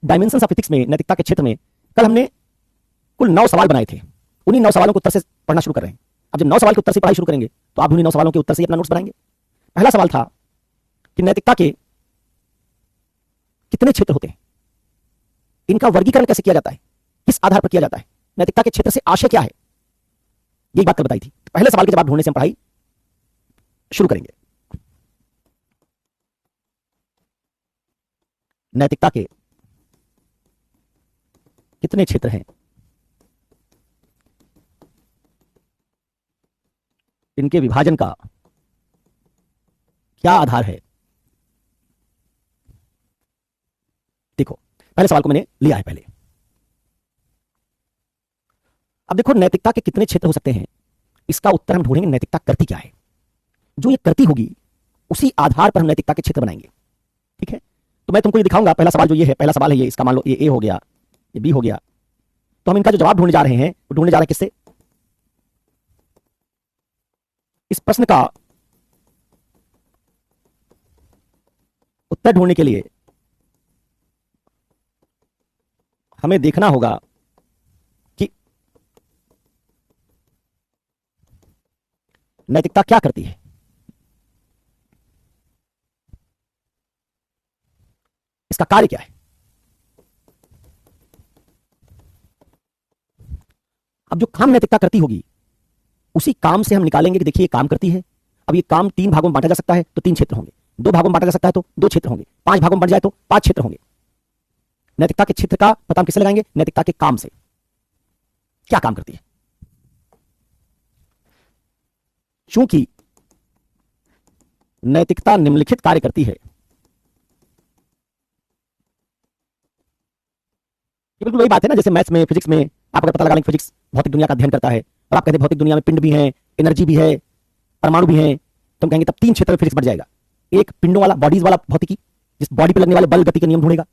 Dimensions of ethics में, नैतिकता के क्षेत्र में, कल हमने कुल 9 सवाल बनाए थे। उन्हीं 9 सवालों के उत्तर से पढ़ना शुरू कर रहे हैं। अब जब 9 सवाल के उत्तर से पढ़ाई शुरू करेंगे तो आप उन्हीं 9 सवालों के उत्तर से अपना नोट्स बनाएंगे। पहला सवाल था कि नैतिकता के कितने क्षेत्र होते हैं, इनका वर्गीकरण कैसे किया जाता है, किस आधार पर किया जाता है, नैतिकता के क्षेत्र से आशय क्या है, यही बात कल बताई थी। पहले सवाल के जवाब ढूंढने से हम पढ़ाई शुरू करेंगे। नैतिकता के कितने क्षेत्र हैं, इनके विभाजन का क्या आधार है। देखो, पहले सवाल को मैंने लिया है पहले। अब देखो, नैतिकता के कितने क्षेत्र हो सकते हैं, इसका उत्तर हम ढूंढेंगे नैतिकता करती क्या है। जो ये करती होगी उसी आधार पर हम नैतिकता के क्षेत्र बनाएंगे। ठीक है, तो मैं तुमको ये दिखाऊंगा। पहला सवाल जो ये है, पहला सवाल है ये, इसका मान लो ये ए हो गया, ये बी हो गया, तो हम इनका जो जवाब ढूंढने जा रहे हैं वो ढूंढने जा रहे हैं किससे? इस प्रश्न का उत्तर ढूंढने के लिए हमें देखना होगा कि नैतिकता क्या करती है। इसका कार्य क्या है। अब जो काम नैतिकता करती होगी उसी काम से हम निकालेंगे कि देखिए ये काम करती है। अब ये काम 3 भागों में बांटा जा सकता है तो 3 क्षेत्र होंगे, 2 भागों में बांटा जा सकता है तो 2 क्षेत्र होंगे, 5 भागों में बंट जाए तो 5 क्षेत्र होंगे। नैतिकता के क्षेत्र का पता हम किससे लगाएंगे? नैतिकता के काम से। क्या काम करती है? चूंकि नैतिकता निम्नलिखित कार्य करती है, ये बिल्कुल वही बात है ना, जैसे मैथ्स में, फिजिक्स में आप अगर पता लगा लें फिजिक्स भौतिक दुनिया का अध्ययन करता है और आप कहते हैं भौतिक दुनिया में पिंड भी है, एनर्जी भी है, परमाणु भी है, तो हम कहेंगे तब 3 क्षेत्र में फिजिक्स बढ़ जाएगा। एक पिंडों वाला, बॉडीज वाला भौतिकी, जिस बॉडी पे लगने वाले बल गति के नियम ढूंढेगा।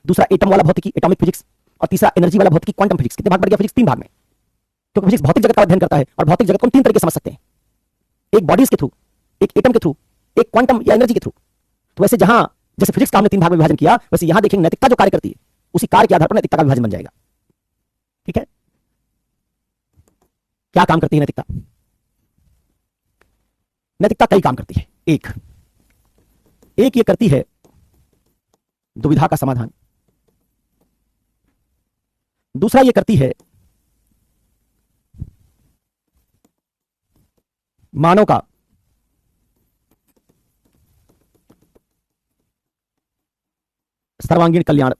दूसरा एटम वाला भौतिकी, एटॉमिक फिजिक्स। और तीसरा एनर्जी वाला भौतिकी, क्वांटम फिजिक्स। कितने भाग बढ़ गया फिजिक्स? 3 भाग में, क्योंकि फिजिक्स भौतिक जगत का अध्ययन करता है और भौतिक जगत को हम 3 तरीके से समझ सकते हैं, एक बॉडीज के थ्रू, एक एटम के थ्रू, एक क्वांटम या एनर्जी के थ्रू। तो वैसे जहां जैसे फिजिक्स का हमने 3 भाग में विभाजन किया, वैसे यहां देखेंगे नैतिकता जो कार्य करती है उसी कार्य के आधार पर नैतिकता का विभाजन बन जाएगा। ठीक है, क्या काम करती है नैतिकता? नैतिकता कई काम करती है। एक ये करती है दुविधा का समाधान। दूसरा ये करती है मानव का सर्वांगीण कल्याण।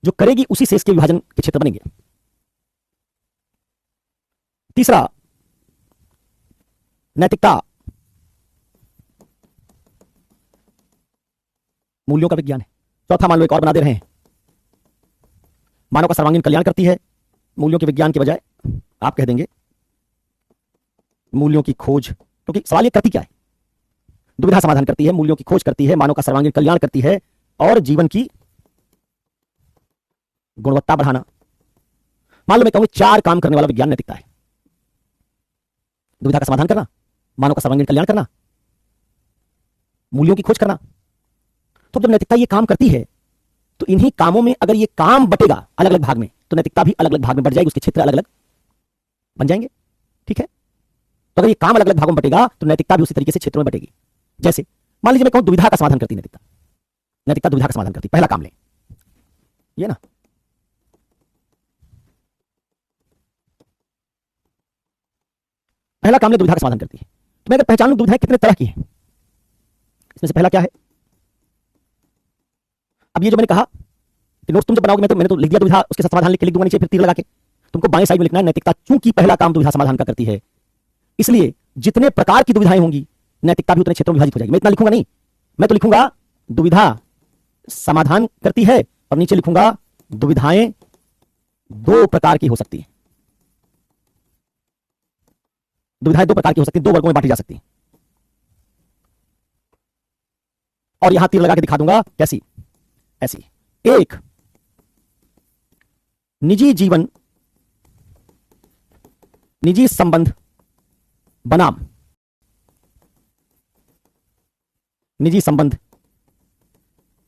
जो करेगी उसी से इसके विभाजन के क्षेत्र बनेंगे। तीसरा, नैतिकता मूल्यों का विज्ञान है। चौथा मान लो एक और बना दे रहे हैं, मानव का सर्वांगीण कल्याण करती है। मूल्यों के विज्ञान के बजाय आप कह देंगे मूल्यों की खोज, क्योंकि सवाल ये करती क्या है? दुविधा समाधान करती है, मूल्यों की खोज करती है, मानव का सर्वांगीण कल्याण करती है और जीवन की गुणवत्ता बढ़ाना। मान लो मैं कहूंगा 4 काम करने वाला विज्ञान नैतिकता है। दुविधा का समाधान करना, मानव का सर्वांगीण कल्याण करना, मूल्यों की खोज करना। तो जब नैतिकता ये काम करती है तो इन्हीं कामों में अगर ये काम बटेगा अलग अलग भाग में, तो नैतिकता भी अलग अलग भाग में बढ़ जाएगी, उसके क्षेत्र अलग अलग बन जाएंगे। ठीक है, तो अगर ये काम अलग अलग भागों में बटेगा तो नैतिकता भी उसी तरीके से क्षेत्रों में बटेगी। जैसे मान लीजिए मैं कहूं दुविधा का समाधान करती नैतिकता। नैतिकता दुविधा का समाधान करती, पहला काम लें ये ना। पहला काम ले दुविधा का समाधान करती है। तो मैं अगर पहचान लूं दुविधाएं कितने तरह की हैं, इसमें से पहला क्या है? अब ये जो मैंने कहा कि नोट्स तुम जब बनाओगे, मैंने तो लिख दिया दुविधा, उसके साथ समाधान लिख दूंगा नीचे, फिर तीर लगा के तुमको बाएं साइड में लिखना है नैतिकता चूंकि पहला काम दुविधा समाधान का करती है, इसलिए जितने प्रकार की दुविधाएं होंगी नैतिकता भी उतने क्षेत्रों में विभाजित हो जाएगी। मैं इतना लिखूंगा नहीं, मैं तो लिखूंगा दुविधा समाधान करती है और नीचे लिखूंगा दुविधाएं 2 प्रकार की हो सकती हैं। दुविधाएं 2 प्रकार की हो सकती हैं, 2 वर्गों में बांटी जा सकती हैं। और यहां तीर लगा के दिखा दूंगा कैसी, ऐसी। एक, निजी जीवन, निजी संबंध बनाम निजी संबंध,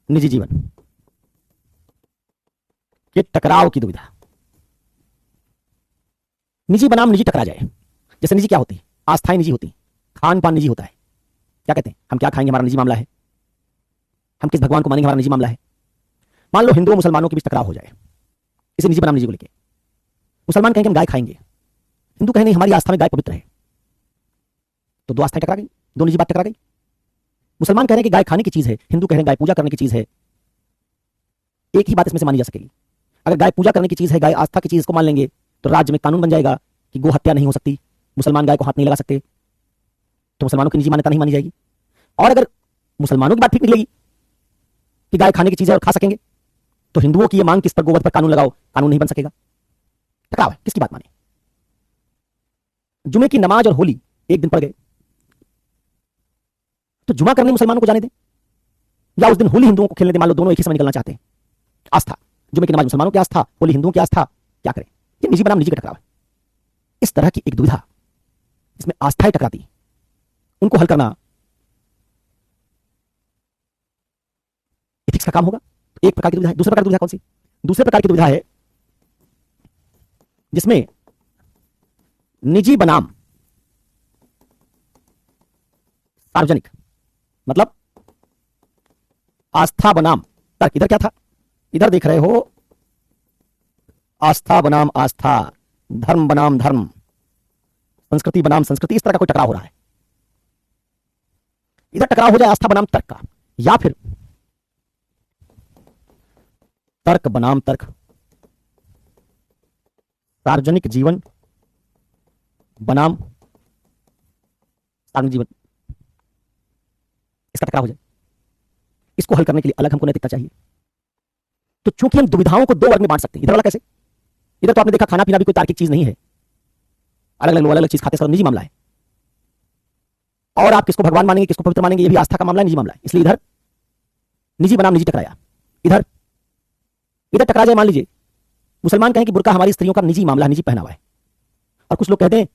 निजी जीवन। कि टकराव की दुविधा। निजी बनाम निजी टकरा जाए। जैसे निजी क्या होती है? आस्थाएं निजी होती, खान पान निजी होता है। क्या कहते हैं? हम क्या खाएंगे हमारा निजी मामला है, हम किस भगवान को मानेंगे हमारा निजी मामला है। मान लो हिंदुओं मुसलमानों के बीच टकराव हो जाए, इसे निजी बनाम निजी को लेके। मुसलमान कहेंगे हम गाय खाएंगे, हिंदू कहेंगे हमारी आस्था में गाय पवित्र है। तो दो आस्थाएं टकरा गई, दो निजी बात टकरा गई। मुसलमान कह रहे हैं कि गाय खाने की चीज है, हिंदू कह रहे हैं गाय पूजा करने की चीज है। एक ही बात इसमें से मानी जा सकेगी। अगर गाय पूजा करने की चीज है, गाय आस्था की चीज को मान लेंगे, तो राज्य में कानून बन जाएगा कि गो हत्या नहीं हो सकती, मुसलमान गाय को हाथ नहीं लगा सकते, तो मुसलमानों की निजी मान्यता नहीं मानी जाएगी। और अगर मुसलमानों की बात ठीक निकलेगी कि गाय खाने की चीज है और खा सकेंगे, तो हिंदुओं की ये मांग किस पर गोवध पर कानून लगाओ, कानून नहीं बन सकेगा। टकराव है, किसकी बात माने। जुमे की नमाज और होली एक दिन पड़ गए, तो जुमा करने मुसलमानों को जाने दें या उस दिन होली हिंदुओं को खेलने दें। मान लो दोनों एक ही समय निकलना चाहते हैं। आस्था, जुमे की नमाज मुसलमानों की आस्था, होली हिंदुओं की आस्था, क्या करें। ये निजी बनाम निजी का टकराव है। इस तरह की एक दुविधा, इसमें आस्थाएं टकराती, उनको हल करना एथिक्स का काम होगा। एक प्रकार की दुविधा है। दूसरे प्रकार की दुविधा कौन सी? दूसरे प्रकार की दुविधा है जिसमें निजी बनाम सार्वजनिक, मतलब आस्था बनाम तर्क। इधर क्या था? इधर देख रहे हो आस्था बनाम आस्था, धर्म बनाम धर्म, संस्कृति बनाम संस्कृति। इस तरह का कोई टकराव हो रहा है। इधर टकराव हो जाए आस्था बनाम तर्क का, या फिर तर्क बनाम तर्क, सार्वजनिक जीवन बनाम सार्वजनिक जीवन, इसका टकराव हो जाए। इसको हल करने के लिए अलग हमको नैतिकता चाहिए। तो चूंकि हम दुविधाओं को दो वर्ग में बांट सकते हैं। इधर वाला कैसे? इधर तो आपने देखा खाना पीना भी कोई तार्किक चीज नहीं है, अलग अलग लोग अलग अलग चीज खाते हैं, सब निजी मामला है। और आप किसको भगवान मानेंगे, किसको पवित्र मानेंगे, ये भी आस्था का मामला है, निजी मामला है। इसलिए इधर निजी बनाम निजी टकराया। इधर इधर टकरा जाए, मान लीजिए मुसलमान कहें कि बुर्का हमारी स्त्रियों का निजी मामला, निजी पहनावा है, और कुछ लोग कहते हैं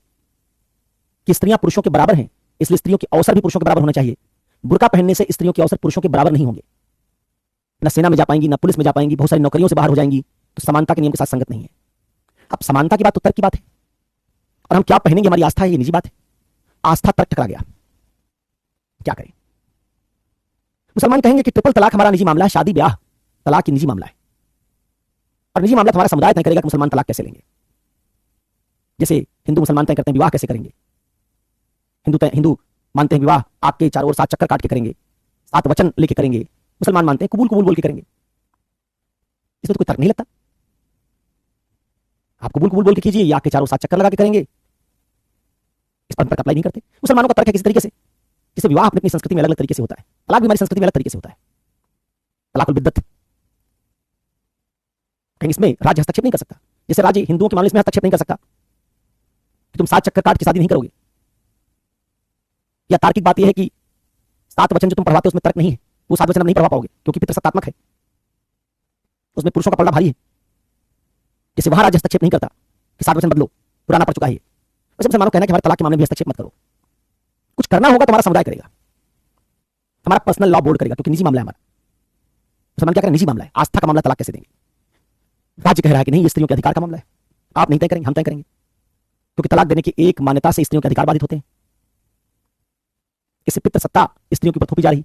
कि स्त्रियां पुरुषों के बराबर हैं, इसलिए स्त्रियों के अवसर भी पुरुषों के बराबर होना चाहिए। बुर्का पहनने से स्त्रियों के अवसर पुरुषों के बराबर नहीं होंगे, न सेना में जा पाएंगी, न पुलिस में जा पाएंगी, बहुत सारी नौकरियों से बाहर हो जाएंगी। तो समानता के नियम के साथ संगत नहीं है। अब समानता की बात तो तर्क की बात है, और हम क्या पहनेंगे हमारी आस्था है, ये निजी बात है। आस्था तर्क टकरा गया, क्या करें। मुसलमान कहेंगे कि ट्रिपल तलाक हमारा निजी मामला है, शादी ब्याह तलाक की निजी मामला है, और निजी मामला तुम्हारा समुदाय तय करेगा कि मुसलमान तलाक कैसे लेंगे। जैसे हिंदू मुसलमान तय करते हैं विवाह कैसे करेंगे। हिंदू मानते हैं विवाह आपके चारों ओर 7 चक्कर काट के करेंगे, 7 वचन लेके करेंगे। मुसलमान मानते हैं कबूल कबूल बोल के करेंगे। इसमें तो कोई तर्क नहीं लगता। आप कबूल कबूल बोल के कीजिए या आपके चारों 7 चक्कर लगा के करेंगे, इस पर तर्क अप्लाई नहीं करते। मुसलमानों का तर्क है किसी तरीके से, जैसे विवाह अपनी अपनी संस्कृति में अलग अलग तरीके से होता है, तलाक भी हमारी संस्कृति में अलग तरीके से होता है। तलाकुल बिद्दत, कहीं इसमें राज्य हस्तक्षेप नहीं कर सकता। जैसे राज्य हिंदुओं के मामले में हस्तक्षेप नहीं कर सकता कि तुम 7 चक्कर काट के शादी नहीं करोगे। या तार्किक बात यह है कि 7 वचन जो तुम पढ़वाते हो उसमें तर्क नहीं है, वो 7 वचन आप नहीं पढ़वा पाओगे क्योंकि पितृसत्तात्मक है, उसमें पुरुषों का पलड़ा भारी है। जैसे वहां राज्य हस्तक्षेप नहीं करता कि 7 वचन बदलो, पुराना पड़ चुका है ये। वैसे मुसलमानों कहना है कि हमारे तलाक के मामले में भी हस्तक्षेप मत करो। कुछ करना होगा तो हमारा समुदाय करेगा, हमारा पर्सनल लॉ बोर्ड करेगा, क्योंकि निजी मामला है हमारा। मुसलमान क्या करें, निजी मामला है। आस्था का मामला तलाक कैसे देंगे। राज्य कह रहा है कि नहीं, ये स्त्रियों के अधिकार का मामला है, आप नहीं तय करेंगे, हम तय करेंगे, क्योंकि तलाक देने की एक मान्यता से स्त्रियों के अधिकार बाधित होते हैं। इससे पितृसत्ता स्त्रियों के ऊपर थोपी जा रही,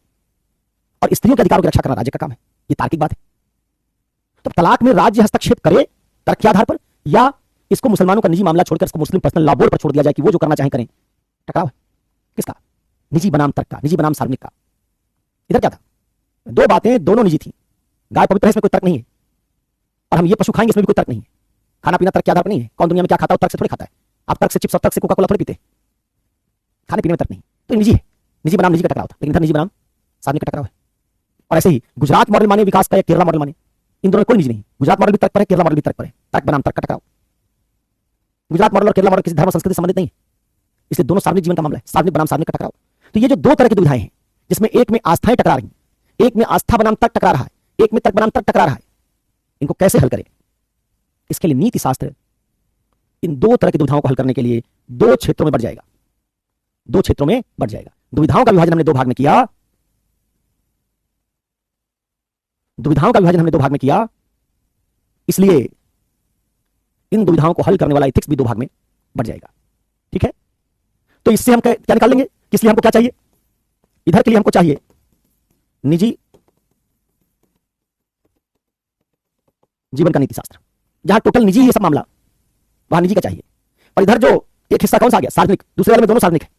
और स्त्रियों के अधिकारों की रक्षा करना राज्य का काम है। ये तार्किक बात है। तो तलाक में राज्य हस्तक्षेप करे तर्क के आधार पर, या इसको मुसलमानों का निजी मामला छोड़कर इसको मुस्लिम पर्सनल लॉ बोर्ड पर छोड़ दिया जाए कि वो जो करना चाहें करें। टकराव है किसका, निजी बनाम तर्क का, निजी बनाम सार्वजनिक का। इधर क्या था, दो बातें दोनों निजी थी। गाय पवित्र है, इसमें कोई तर्क नहीं है, और हम ये पशु खाएंगे, इसमें भी कोई तर्क नहीं है। खाना पीना तर्क के आधार पर नहीं है। कौन दुनिया में क्या खाता है तर्क से थोड़ी खाता है। आप तर्क से चिप्स और तर्क से कोका कोला थोड़ी पीते, खाने पीने में तर्क नहीं। तो निजी है, निजी बनाम निजी का टकराव था, लेकिन इधर निजी बनाम सार्वजनिक का टकराव है। और ऐसे ही गुजरात मॉडल माने विकास का या केरला मॉडल माने, इन दोनों में कोई निजी नहीं। गुजरात मॉडल भी तर्क पर है, केरला मॉडल भी तर्क पर है। तर्क बनाम तर्क का टकराव। गुजरात मॉडल और केरला मॉडल किसी धर्म संस्कृति संबंधित नहीं, इसलिए दोनों सार्वजनिक जीवन का मामला है। सार्वजनिक बनाम सार्वजनिक का टकराव। तो ये जो दो तरह की दुविधाएं हैं, जिसमें एक में आस्थाएं टकरा रही, एक में आस्था बनाम तर्क टकरा रहा है, एक में तर्क बनाम तर्क टकरा रहा है, इनको कैसे हल करें। इसके लिए नीति शास्त्र इन दो तरह की दुविधाओं को हल करने के लिए 2 क्षेत्रों में बढ़ जाएगा। 2 क्षेत्रों में बढ़ जाएगा। दुविधाओं का विभाजन हमने 2 भाग में किया। दुविधाओं का विभाजन हमने 2 भाग में किया। इसलिए इन दुविधाओं को हल करने वाला एथिक्स भी दो भाग में बढ़ जाएगा। ठीक है, तो इससे हम क्या निकाल लेंगे, किस लिए हमको क्या चाहिए? इधर के लिए हमको चाहिए निजी जीवन का नीति शास्त्र, जहां टोटल निजी ही सब मामला, वहां निजी का चाहिए। और इधर जो एक हिस्सा कौन सा आ गया, सार्वजनिक, दूसरे वाले में दोनों सार्वजनिक है,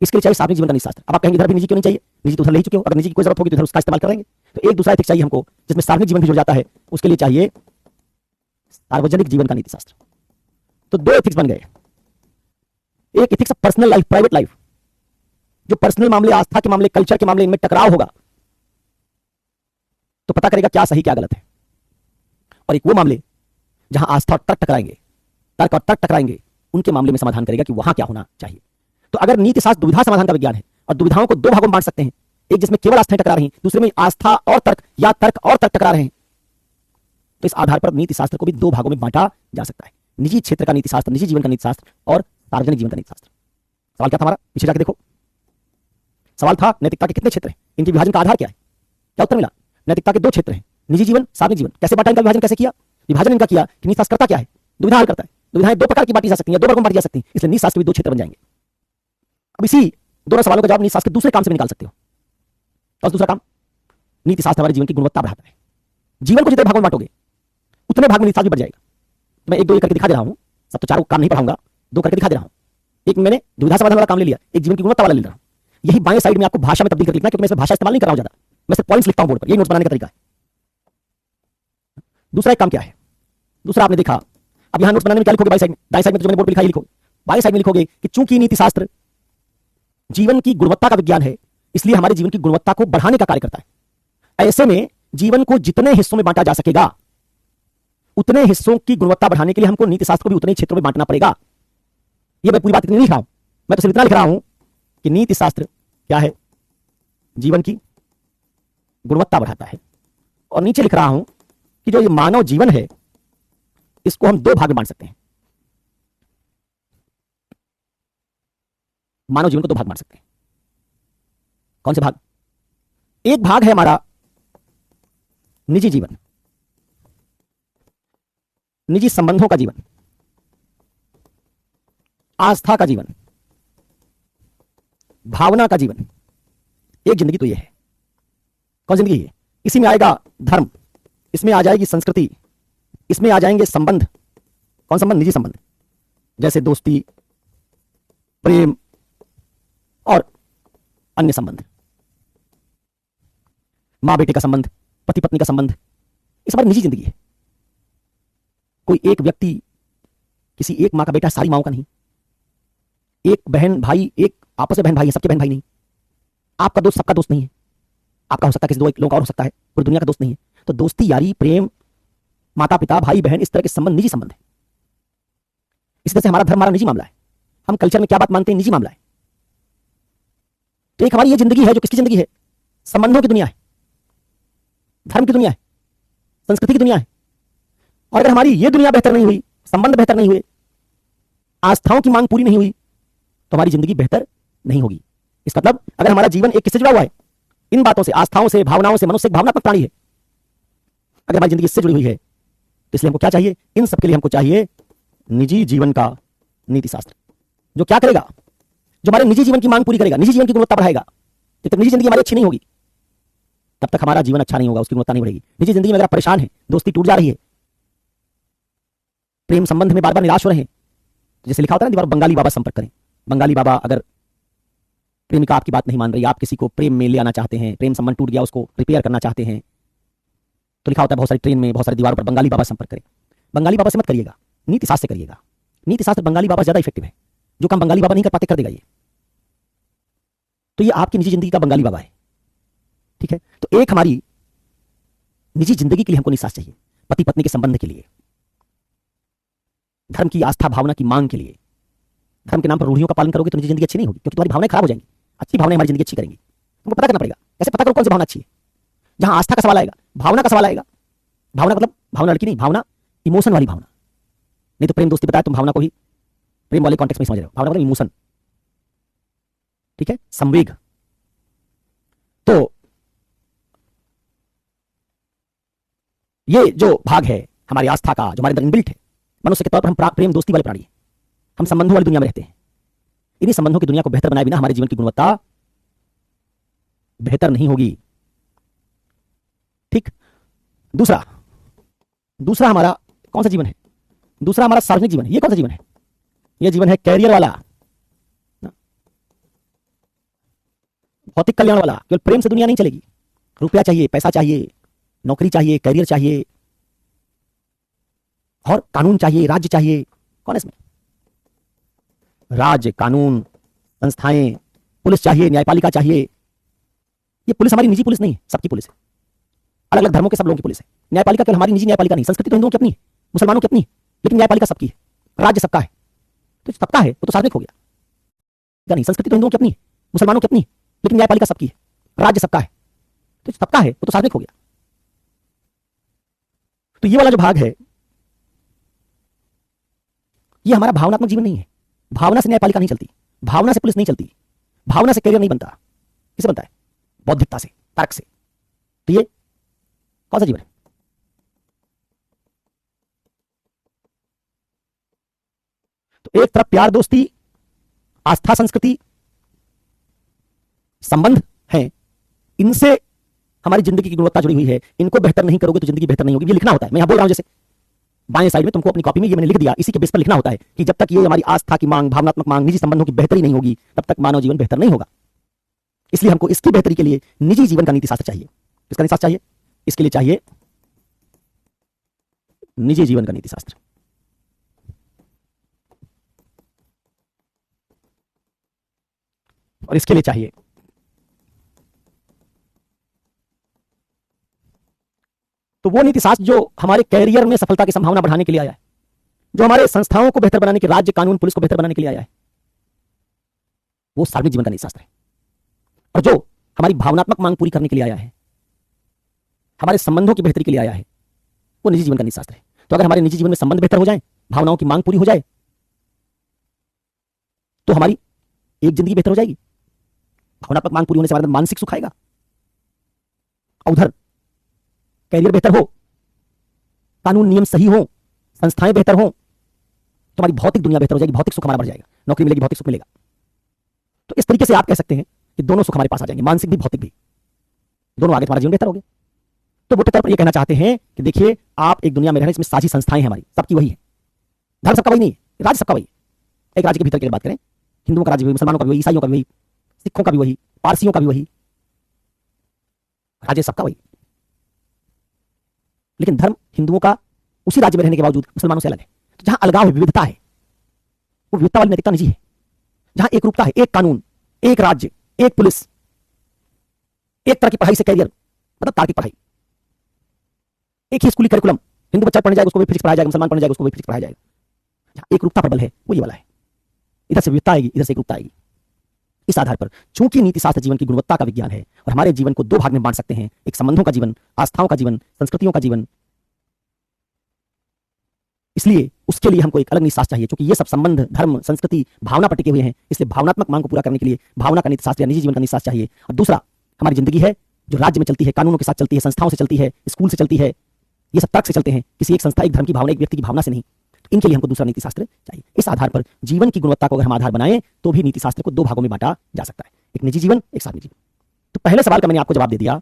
इसके लिए चाहिए सार्वजनिक जीवन का नीति शास्त्र। अब आप कहेंगे इधर भी निजी क्यों नहीं चाहिए, निजी तो उधर ले ही चुके हो, अगर निजी की कोई जरूरत होगी तो इधर उसका इस्तेमाल करेंगे। तो एक दूसरा एथिक्स चाहिए हमको जिसमें सार्वजनिक जीवन भी जुड़ जाता है, उसके लिए चाहिए सार्वजनिक जीवन का नीति शास्त्र। तो दो एथिक्स बन गए, एक ethics of personal life, private life, जो पर्सनल मामले, आस्था के मामले, कल्चर के मामले, इनमें टकराव होगा तो पता करेगा क्या सही क्या गलत है। और एक वो मामले जहां आस्था और तर्क टकराएंगे, तर्क और तर्क टकराएंगे, उनके मामले में समाधान करेगा कि वहां क्या होना चाहिए। तो अगर नीति शास्त्र दुविधा समाधान का विज्ञान है और दुविधाओं को दो भागों में बांट सकते हैं, एक जिसमें केवल आस्थाएं टकरा रही हैं, दूसरे में आस्था और तर्क या तर्क और तर्क टकरा रहे हैं, तो इस आधार पर नीति शास्त्र को भी दो भागों में बांटा जा सकता है, निजी क्षेत्र का नीति शास्त्र, निजी जीवन का नीति शास्त्र और सार्वजनिक जीवन का नीति शास्त्र। सवाल क्या था हमारा, पीछे जाके देखो। सवाल था नैतिकता के कितने क्षेत्र हैं, इनके विभाजन का आधार क्या है? क्या उत्तर मिला? नैतिकता के दो क्षेत्र हैं, निजी जीवन, सार्वजनिक जीवन। कैसे बांटा, इनका विभाजन कैसे किया? विभाजन इनका किया कि नीति शास्त्र करता क्या है, दुविधा हल करता है। दुविधाएं दो प्रकार की बांटी जा सकती हैं, दो वर्गों में बांटी जा सकती हैं, इसलिए नीति शास्त्र भी दो क्षेत्र बन जाएंगे। अब इसी दोनों सवालों का जवाब नीति शास्त्र के दूसरे काम से भी निकाल सकते हो। और दूसरा काम, नीति शास्त्र हमारे जीवन की गुणवत्ता बढ़ाता है। जीवन को जितने भागों में बांटोगे उतने भाग में नीति शास्त्र भी बढ़ जाएगा। मैं एक दो करके दिखा दे रहा हूं, सब तो चारों काम नहीं पढ़ाऊंगा, दो करके दिखा दे रहा हूं। एक मैंने दुविधा समाधान वाला काम ले लिया, एक जीवन की गुणवत्ता वाला ले रहा हूं। यही बाएं साइड में आपको भाषा में तब्दील करके लिखना है, क्योंकि मैं इसमें भाषा इस्तेमाल नहीं कर रहा हूं ज्यादा, मैं सिर्फ पॉइंट्स लिखता हूं बोर्ड पर, यही नोट्स बनाने का तरीका है। दूसरा एक काम क्या है, दूसरा आपने देखा, अब यहां नोट्स बनाने में क्या लिखोगे, बाएं साइड में, दाएं साइड में जो मैंने बोर्ड पर लिखा है लिखोगे, बाएं साइड में लिखोगे कि चूंकि नीति शास्त्र जीवन की गुणवत्ता का विज्ञान है, इसलिए हमारे जीवन की गुणवत्ता को बढ़ाने का कार्य करता है। ऐसे में जीवन को जितने हिस्सों में बांटा जा सकेगा, उतने हिस्सों की गुणवत्ता बढ़ाने के लिए हमको नीति शास्त्र को भी उतने क्षेत्रों में बांटना पड़ेगा। यह मैं पूरी बात इतनी नहीं लिख रहा हूं, मैं तो सिर्फ इतना लिख रहा हूं कि नीति शास्त्र क्या है, जीवन की गुणवत्ता बढ़ाता है। और नीचे लिख रहा हूं कि जो ये मानव जीवन है, इसको हम दो भाग में बांट सकते हैं। मानव जीवन को दो भाग बांट सकते हैं। कौन से भाग? एक भाग है हमारा निजी जीवन, निजी संबंधों का जीवन, आस्था का जीवन, भावना का जीवन। एक जिंदगी तो यह है। कौन जिंदगी है? इसी में आएगा धर्म, इसमें आ जाएगी संस्कृति, इसमें आ जाएंगे संबंध। कौन संबंध? निजी संबंध, जैसे दोस्ती, प्रेम और अन्य संबंध, मां बेटे का संबंध, पति पत्नी का संबंध। इस हमारी निजी जिंदगी है। कोई एक व्यक्ति, किसी एक मां का बेटा सारी माओं का नहीं, एक बहन भाई, एक आपस में बहन भाई है, सबके बहन भाई नहीं। आपका दोस्त सबका दोस्त नहीं है, आपका हो सकता है किसी दो एक लोगों का और हो सकता है, पूरी दुनिया का दोस्त नहीं है। तो दोस्ती, यारी, प्रेम, माता पिता, भाई बहन, इस तरह के संबंध निजी संबंध है। इस तरह से हमारा धर्म हमारा निजी मामला है, हम कल्चर में क्या बात मानते हैं निजी मामला है। तो एक हमारी ये जिंदगी है जो किसकी जिंदगी है? संबंधों की दुनिया है, धर्म की दुनिया है, संस्कृति की दुनिया है। और अगर हमारी ये दुनिया बेहतर नहीं हुई, संबंध बेहतर नहीं हुए, आस्थाओं की मांग पूरी नहीं हुई, तो हमारी जिंदगी बेहतर नहीं होगी। इसका मतलब अगर हमारा जीवन एक किससे जुड़ा हुआ है? इन बातों से, आस्थाओं से, भावनाओं से। मनुष्य एक भावनात्मक प्राणी है। अगर हमारी जिंदगी इससे जुड़ी हुई है तो इसलिए हमको क्या चाहिए? इन सब के लिए हमको चाहिए निजी जीवन का नीति शास्त्र, जो क्या करेगा? जो हमारे निजी जीवन की मांग पूरी करेगा, निजी जीवन की गुणवत्ता बढ़ाएगा। जब तक निजी जिंदगी हमारी अच्छी नहीं होगी, तब तक हमारा जीवन अच्छा नहीं होगा, उसकी गुणवत्ता नहीं बढ़ेगी। निजी जिंदगी में अगर आप परेशान है, दोस्ती टूट जा रही है, प्रेम संबंध में बार बार निराश हो रहे हैं, जैसे लिखा होता है ना दीवार, बंगाली बाबा संपर्क करें। बंगाली बाबा, अगर प्रेमिका आपकी बात नहीं मान रही, आप किसी को प्रेम में ले आना चाहते हैं, प्रेम संबंध टूट गया, उसको रिपेयर करना चाहते हैं, तो लिखा होता है बहुत सारी ट्रेन में, बहुत सारी दीवारों पर, बंगाली बाबा संपर्क करें। बंगाली बाबा से मत करिएगा, नीति शास्त्र से करिएगा। नीति शास्त्र बंगाली बाबा ज्यादा इफेक्टिव है। जो काम बंगाली बाबा नहीं कर पाते कर देगा ये। तो ये आपकी निजी जिंदगी का बंगाली बाबा है। ठीक है, तो एक हमारी निजी जिंदगी के लिए हमको नीति शास्त्र चाहिए, पति पत्नी के संबंध के लिए, धर्म की आस्था भावना की मांग के लिए। धर्म के नाम पर रूढ़ियों का पालन करोगे तो निजी जिंदगी अच्छी नहीं होगी, क्योंकि तुम्हारी भावनाएं खराब हो जाएंगी। अच्छी भावनाएं हमारी जिंदगी अच्छी करेंगी। तुमको पता करना पड़ेगा कैसे पता करो कौन सी भावना अच्छी है। जहां आस्था का सवाल आएगा, भावना का सवाल आएगा, भावना मतलब भावना लड़की नहीं, भावना इमोशन वाली भावना। नहीं तो प्रेम दोस्ती बताया, तुम भावना को ही प्रेम वाले कॉन्टेक्स्ट में समझ रहे हो। भावना मतलब इमोशन, ठीक है, संवेग। तो ये जो भाग है हमारी आस्था का, जो हमारे अंदर इनबिल्ट है, मनुष्य के तौर पर हम प्रेम दोस्ती वाले प्राणी हैं, हम संबंधों वाली दुनिया में रहते हैं। इन्हीं संबंधों की दुनिया को बेहतर बनाए बिना हमारे जीवन की गुणवत्ता बेहतर नहीं होगी। ठीक। दूसरा दूसरा हमारा कौन सा जीवन है? दूसरा हमारा सार्वजनिक जीवन है। ये कौन सा जीवन है? ये जीवन है कैरियर वाला, भौतिक कल्याण वाला। केवल प्रेम से दुनिया नहीं चलेगी। रुपया चाहिए, पैसा चाहिए, नौकरी चाहिए, कैरियर चाहिए, और कानून चाहिए, राज्य चाहिए। कौन है इसमें? राज्य, कानून, संस्थाएं, पुलिस चाहिए, न्यायपालिका चाहिए। ये पुलिस हमारी निजी पुलिस नहीं है, सबकी पुलिस है। अलग अलग धर्मों के सब लोगों की पुलिस है। न्यायपालिका केवल हमारी निजी न्यायपालिका नहीं। संस्कृति तो हिंदुओं की अपनी है, मुसलमानों की अपनी है, लेकिन न्यायपालिका सबकी है। राज्य सबका है। तो सबका है वो तो सार्वजनिक हो गया। नहीं, संस्कृति तो हिंदुओं की अपनी है, मुसलमानों की अपनी है, लेकिन न्यायपालिका सबकी है। राज्य सबका है, तो सबका है वो तो सार्वजनिक हो गया। तो ये वाला जो भाग है, ये हमारा भावनात्मक जीवन नहीं है। भावना से न्यायपालिका नहीं चलती, भावना से पुलिस नहीं चलती, भावना से कैरियर नहीं बनता। किसे बनता है? बौद्धिकता से, तर्क से। तो ये कौन सा जीवन है? तो एक तरफ प्यार, दोस्ती, आस्था, संस्कृति, संबंध हैं, इनसे हमारी जिंदगी की गुणवत्ता जुड़ी हुई है। इनको बेहतर नहीं करोगे तो जिंदगी बेहतर नहीं होगी। ये लिखना होता है, मैं यहां बोल रहा हूं, जैसे बाएं साइड में तुमको अपनी कॉपी में ये मैंने लिख दिया, इसी के बेस पर लिखना होता है कि जब तक ये हमारी आस्था की मांग, भावनात्मक मांग, निजी संबंधों की बेहतरी नहीं होगी, तब तक मानव जीवन बेहतर नहीं होगा। इसलिए हमको इसकी बेहतरी के लिए निजी जीवन का नीति शास्त्र चाहिए। किसका नीति शास्त्र चाहिए? इसके लिए चाहिए निजी जीवन का नीति शास्त्र। और इसके लिए चाहिए तो वो नीति शास्त्र जो हमारे कैरियर में सफलता की संभावना बढ़ाने के लिए आया है, जो हमारे संस्थाओं को बेहतर बनाने के, राज्य, कानून, पुलिस को बेहतर बनाने के लिए आया है, वो सार्वजनिक जीवन का नीति शास्त्र है। और जो हमारी भावनात्मक मांग पूरी करने के लिए आया है, हमारे संबंधों की बेहतरी के लिए आया है, वो निजी जीवन का नीति शास्त्र है। तो अगर हमारे निजी जीवन में संबंध बेहतर हो जाए, भावनाओं की मांग पूरी हो जाए, तो हमारी एक जिंदगी बेहतर हो जाएगी। भावनात्मक मांग पूरी होने से हमारे मानसिक सुख आएगा, और उधर कैरियर बेहतर हो, कानून नियम सही हो, संस्थाएं बेहतर हो, तो हमारी भौतिक दुनिया बेहतर हो जाएगी, भौतिक सुख हमारा बढ़ जाएगा, नौकरी मिलेगी, भौतिक सुख मिलेगा। तो इस तरीके से आप कह सकते हैं कि दोनों सुख हमारे पास आ जाएंगे, मानसिक भी, भौतिक भी, दोनों आगे, तुम्हारा जीवन बेहतर हो गया। तो मोटे तौर पर यह कहना चाहते हैं कि देखिए, आप एक दुनिया में रह रहे हैं, इसमें साझी संस्थाएं हैं, हमारी सबकी वही है, धर्म सबका वही नहीं है, राज्य सबका वही है। एक राज्य के भीतर की बात करें, हिंदुओं का राज्य वही, मुसलमानों का भी वही, ईसाइयों का भी वही, सिखों का भी वही, पारसियों का भी वही, राज्य सबका वही। लेकिन धर्म हिंदुओं का उसी राज्य में रहने के बावजूद मुसलमानों से अलग है। तो जहां अलगाव है, विविधता है, वो विविधता वाली नैतिकता निजी है। जहां एक रूपता है, एक कानून, एक राज्य, एक पुलिस, एक तरह की पढ़ाई से कैरियर, मतलब तार्किक पढ़ाई, एक ही स्कूली करिकुलम, हिंदू बच्चा पढ़ने जाएगा उसको भी फिजिक्स पढ़ाया जाएगा, मुसलमान पढ़ने जाएगा उसको भी फिजिक्स पढ़ाया जाएगा। जहां एक रूपता पर बल है, वो ये वाला है। इधर से विविधता आएगी, इधर से एक रूपता आएगी। इस आधार पर चूंकि नीति शास्त्र जीवन की गुणवत्ता का विज्ञान है और हमारे जीवन को दो भाग में बांट सकते हैं, एक संबंधों का जीवन, आस्थाओं का जीवन, संस्कृतियों का जीवन, इसलिए उसके लिए हमको एक अलग नीति शास्त्र चाहिए। क्योंकि ये सब संबंध, धर्म, संस्कृति, भावना पर टिके हुए हैं, इसलिए भावनात्मक मांग को पूरा करने के लिए भावना का नीति शास्त्र या निजी जीवन का नीति शास्त्र चाहिए। और दूसरा, हमारी जिंदगी है जो राज्य में चलती है, कानूनों के साथ चलती है, संस्थाओं से चलती है, स्कूल से चलती है, ये सब तर्क से चलते हैं, किसी एक संस्था, एक धर्म की भावना, एक व्यक्ति की भावना से नहीं। इनके लिए हमको दूसरा नीति शास्त्र चाहिए। इस आधार पर जीवन की गुणवत्ता को अगर हम आधार बनाएं तो भी नीति शास्त्र को दो भागों में बांटा जा सकता है, एक निजी जीवन, एक सार्वजनिक जीवन। तो पहले सवाल का मैंने आपको जवाब दे दिया।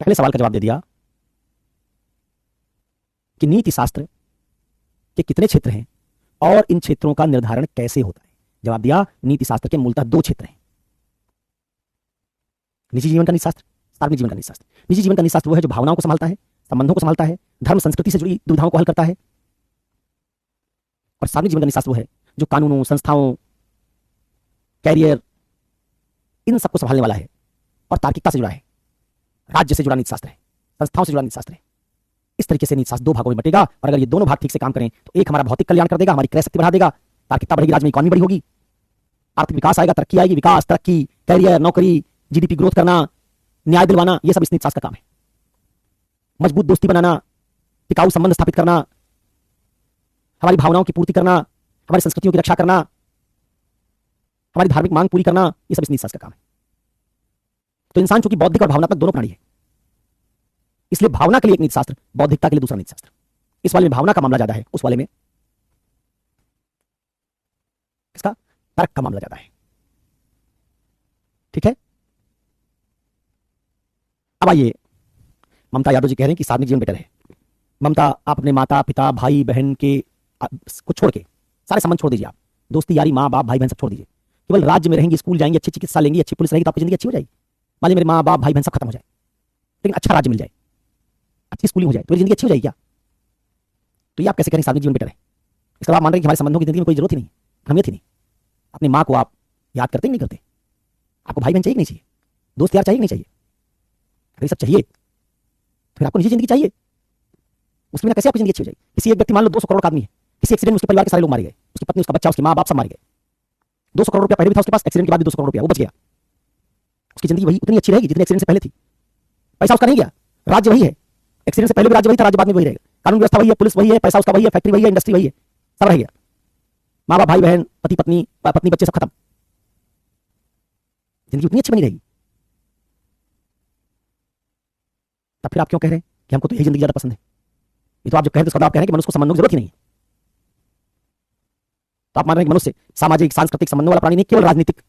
पहले सवाल का जवाब दे दिया कि नीति शास्त्र के कितने क्षेत्र हैं और इन क्षेत्रों का निर्धारण कैसे होता है। जवाब दिया, नीति शास्त्र के मूलतः दो क्षेत्र हैं, निजी जीवन का नीति शास्त्र, सार्वजनिक जीवन का नीति शास्त्र। निजी जीवन का नीति शास्त्र वो है जो भावनाओं को संभालता है, संबंधों को संभालता है, धर्म संस्कृति से जुड़ी दुविधाओं को हल करता है। और सार्वजनिक जीवन का नीति शास्त्र वो है जो कानूनों, संस्थाओं, कैरियर, इन सबको संभालने वाला है और तार्किकता से जुड़ा है, राज्य से जुड़ा नीति शास्त्र है, संस्थाओं से जुड़ा नीति शास्त्र है। इस तरीके से नीति शास्त्र दो भागों में बटेगा और अगर ये दोनों भाग ठीक से काम करें तो एक हमारा भौतिक कल्याण कर देगा, हमारी क्रय शक्ति बढ़ा देगा, तार्किकता बढ़ेगी, राज्य में इकोनॉमी बड़ी होगी, आर्थिक विकास आएगा, तरक्की आएगी, विकास, तरक्की, कैरियर, नौकरी, जीडीपी ग्रोथ करना, न्याय दिलवाना, ये सब इस नीति शास्त्र का काम है। मजबूत दोस्ती बनाना, टिकाऊ संबंध स्थापित करना, हमारी भावनाओं की पूर्ति करना, हमारी संस्कृतियों की रक्षा करना, हमारी धार्मिक मांग पूरी करना, ये सब इस नीति शास्त्र का काम है। तो इंसान चूंकि बौद्धिक और भावनात्मक दोनों प्राणी है, इसलिए भावना के लिए एक नीति शास्त्र, बौद्धिकता के लिए दूसरा नीति शास्त्र। इस वाले में भावना का मामला ज्यादा है, उस वाले में इसका तर्क का मामला ज्यादा है। ठीक है। अब आइए, ममता यादव जी कह रहे हैं कि सार्वजनिक जीवन बेटर है। ममता, आप अपने माता पिता भाई बहन के कुछ छोड़ के सारे संबंध छोड़ दीजिए। आप दोस्ती यारी माँ बाप भाई बहन सब छोड़ दीजिए। केवल राज्य में रहेंगे, स्कूल जाएंगे, अच्छी चिकित्सा लेंगे, अच्छी पुलिस रहेगी तो आपकी जिंदगी अच्छी हो जाएगी। मान लीजिए मेरे माँ बाप भाई बहन सब खत्म हो जाए, लेकिन अच्छा राज्य मिल जाए, अच्छी स्कूलिंग हो जाए, तो मेरी जिंदगी अच्छी हो जाएगी क्या? तो ये आप कैसे करें सार्वजनिक जीवन बेटर है? इसका आप मान रहे हैं कि हमारे संबंधों की जिंदगी में कोई जरूरत ही नहीं, अहमियत ही नहीं। अपनी माँ को आप याद करते ही नहीं करते? आपको भाई बहन चाहिए कि नहीं चाहिए? दोस्त यार चाहिए कि नहीं चाहिए? अगर सब चाहिए तो फिर आपको निजी जिंदगी चाहिए। उसके बिना कैसे आपकी जिंदगी अच्छी हो जाएगी? किसी एक व्यक्ति, मान लो 200 करोड़ का आदमी है, किसी एक्सीडेंट में उसके परिवार के सारे लोग मारे गए, उसकी पत्नी, उसका बच्चा, उसके माँ बाप सब मारे गए। 200 करोड़ रुपया पहले भी था उसके पास, एक्सीडेंट के बाद भी 200 करोड़ रुपया, वो बच गया। उसकी जिंदगी वही उतनी अच्छी रहेगी जितनी एक्सीडेंट से पहले थी। पैसा उसका नहीं गया, राज्य वही है। एक्सीडेंट से पहले भी राज्य वही था, राज्य बाद में वही रहेगा। कानून व्यवस्था वही है, पुलिस वही है, पैसा उसका वही है, फैक्ट्री वही है, इंडस्ट्री वही है, सब रह गया। माँ बाप भाई बहन पति पत्नी पत्नी बच्चे सब खत्म, जिंदगी उतनी अच्छी बनी रहेगी। तब फिर आप क्यों कह रहे हैं कि हमको तो यही जिंदगी ज्यादा पसंद है? ये तो आप जो कह रहे हैं तो आप कह रहे हैं कि मनुष्य को संबंधों की जरूरत ही नहीं है। तो आप मान रहे हैं कि मनुष्य सामाजिक सांस्कृतिक संबंधों वाला प्राणी नहीं, केवल राजनीतिक,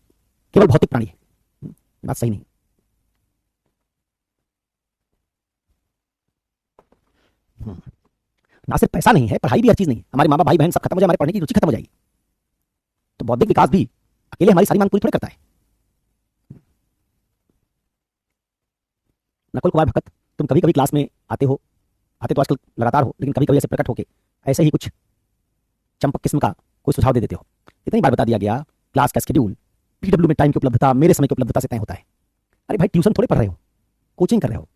केवल भौतिक प्राणी है। ये बात सही नहीं। ना सिर्फ पैसा नहीं है, पढ़ाई भी हर चीज नहीं है। हमारे माँ बाप भाई बहन सब खत्म हो जाए, हमारे पढ़ने की रुचि खत्म हो जाएगी। तो बौद्धिक विकास भी अकेले हमारी सारी मांग पूरी थोड़ी करता है। नकुल कुमार भगत, तुम कभी कभी क्लास में आते हो, आते तो आजकल लगातार हो, लेकिन कभी कभी ऐसे प्रकट होके ऐसे ही कुछ चंपक किस्म का कोई सुझाव दे देते हो। इतनी बार बता दिया गया, क्लास का शेड्यूल, पीडब्ल्यू में टाइम की उपलब्धता मेरे समय की उपलब्धता से तय होता है। अरे भाई, ट्यूशन थोड़े पढ़ रहे हो, कोचिंग कर रहे हो।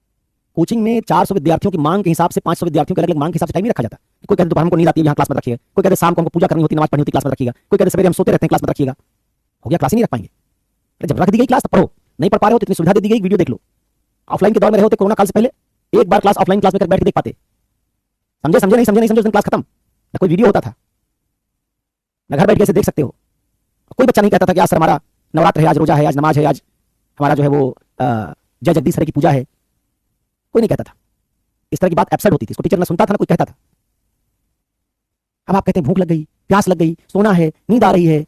कोचिंग में 400 विद्यार्थियों की मांग के हिसाब से 500 विद्यार्थियों के अलग अलग मांग के हिसाब से टाइम नहीं रखा जाता। कोई कहते दोपहर को नींद आती है, यहाँ क्लास में रखिएगा। कोई कहते शाम को हमको पूजा करनी होती, नमाज पढ़नी होती, क्लास में रखिएगा। कोई कहते सवेरे हम सोते रहते हैं, क्लास में रखिएगा। हो गया, क्लास ही नहीं रख पाएंगे। अरे जब रख दी गई क्लास तब पढ़ो, नहीं पढ़ पा रहे हो तो इतनी सुविधा दे दी गई, वीडियो देख लो। ऑफलाइन के दौर में रहे होते कोरोना काल से पहले, एक बार क्लास ऑफलाइन क्लास में बैठ के देख पाते। समझे समझे नहीं समझे नहीं समझे, उस दिन क्लास खत्म, ना कोई वीडियो होता था, ना घर बैठ के ऐसे देख सकते हो। कोई बच्चा नहीं कहता था कि आज सर हमारा नवरात्र है, आज रोजा है, आज नमाज है, आज हमारा जो है वो जय जगदीश हरे की पूजा है। कोई नहीं कहता था। इस तरह की बात एब्सर्ड होती थी, इसको टीचर ना सुनता था ना कोई कहता था। अब आप कहते हैं भूख लग गई, प्यास लग गई, सोना है, नींद आ रही है,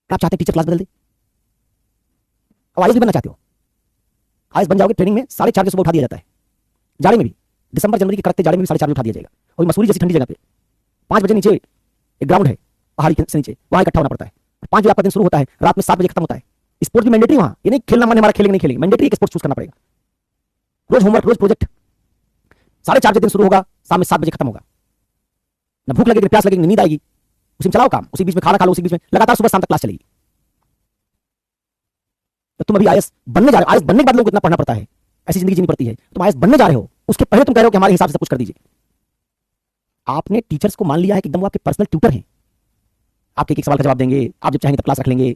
आप चाहते हैं टीचर क्लास बदल दे। अब आईएएस भी बनना चाहते हो, आईएएस बन जाओगे, ट्रेनिंग में 4:30 बजे सुबह उठा दिया जाता है। जाड़े में भी, दिसंबर जनवरी के कड़कते जाड़े में भी 4:30 बजे उठा दिया जाएगा। और मसूरी जैसी ठंडी जगह पे 5 बजे नीचे एक ग्राउंड है पहाड़ी से नीचे, वहां इकट्ठा होना पड़ता है। 5 बजे आपका दिन शुरू होता है, रात में 7 बजे खत्म होता है। स्पोर्ट्स भी मैंडेटरी वहां, ये नहीं खेलना मन हमारा खेलेंगे नहीं खेलेंगे, मैंडेटरी एक स्पोर्ट्स चूज करना पड़ेगा। रोज होमवर्क, रोज प्रोजेक्ट। 4:30 बजे दिन शुरू होगा, शाम में 7 बजे खत्म होगा। ना भूख लगेगी, प्यास लगेगी, नींद आएगी, उसी में चलाओ काम, उसी बीच में खाना खा लो, उसी बीच में लगातार सुबह शाम तक क्लास चलेगी। तो तुम अभी आईएएस बनने जा रहे हो, आईएएस बनने के बाद लोगों को इतना पढ़ना पड़ता है, ऐसी जिंदगी जीनी पड़ती है। तुम आईएएस बनने जा रहे हो, उसके पहले तुम कह रहे हो कि हमारे हिसाब से सब कुछ कर दीजिए। आपने टीचर्स को मान लिया है कि एकदम वो आपके पर्सनल ट्यूटर हैं, आपके एक सवाल का जवाब देंगे, आप जब चाहेंगे तब क्लास रख लेंगे।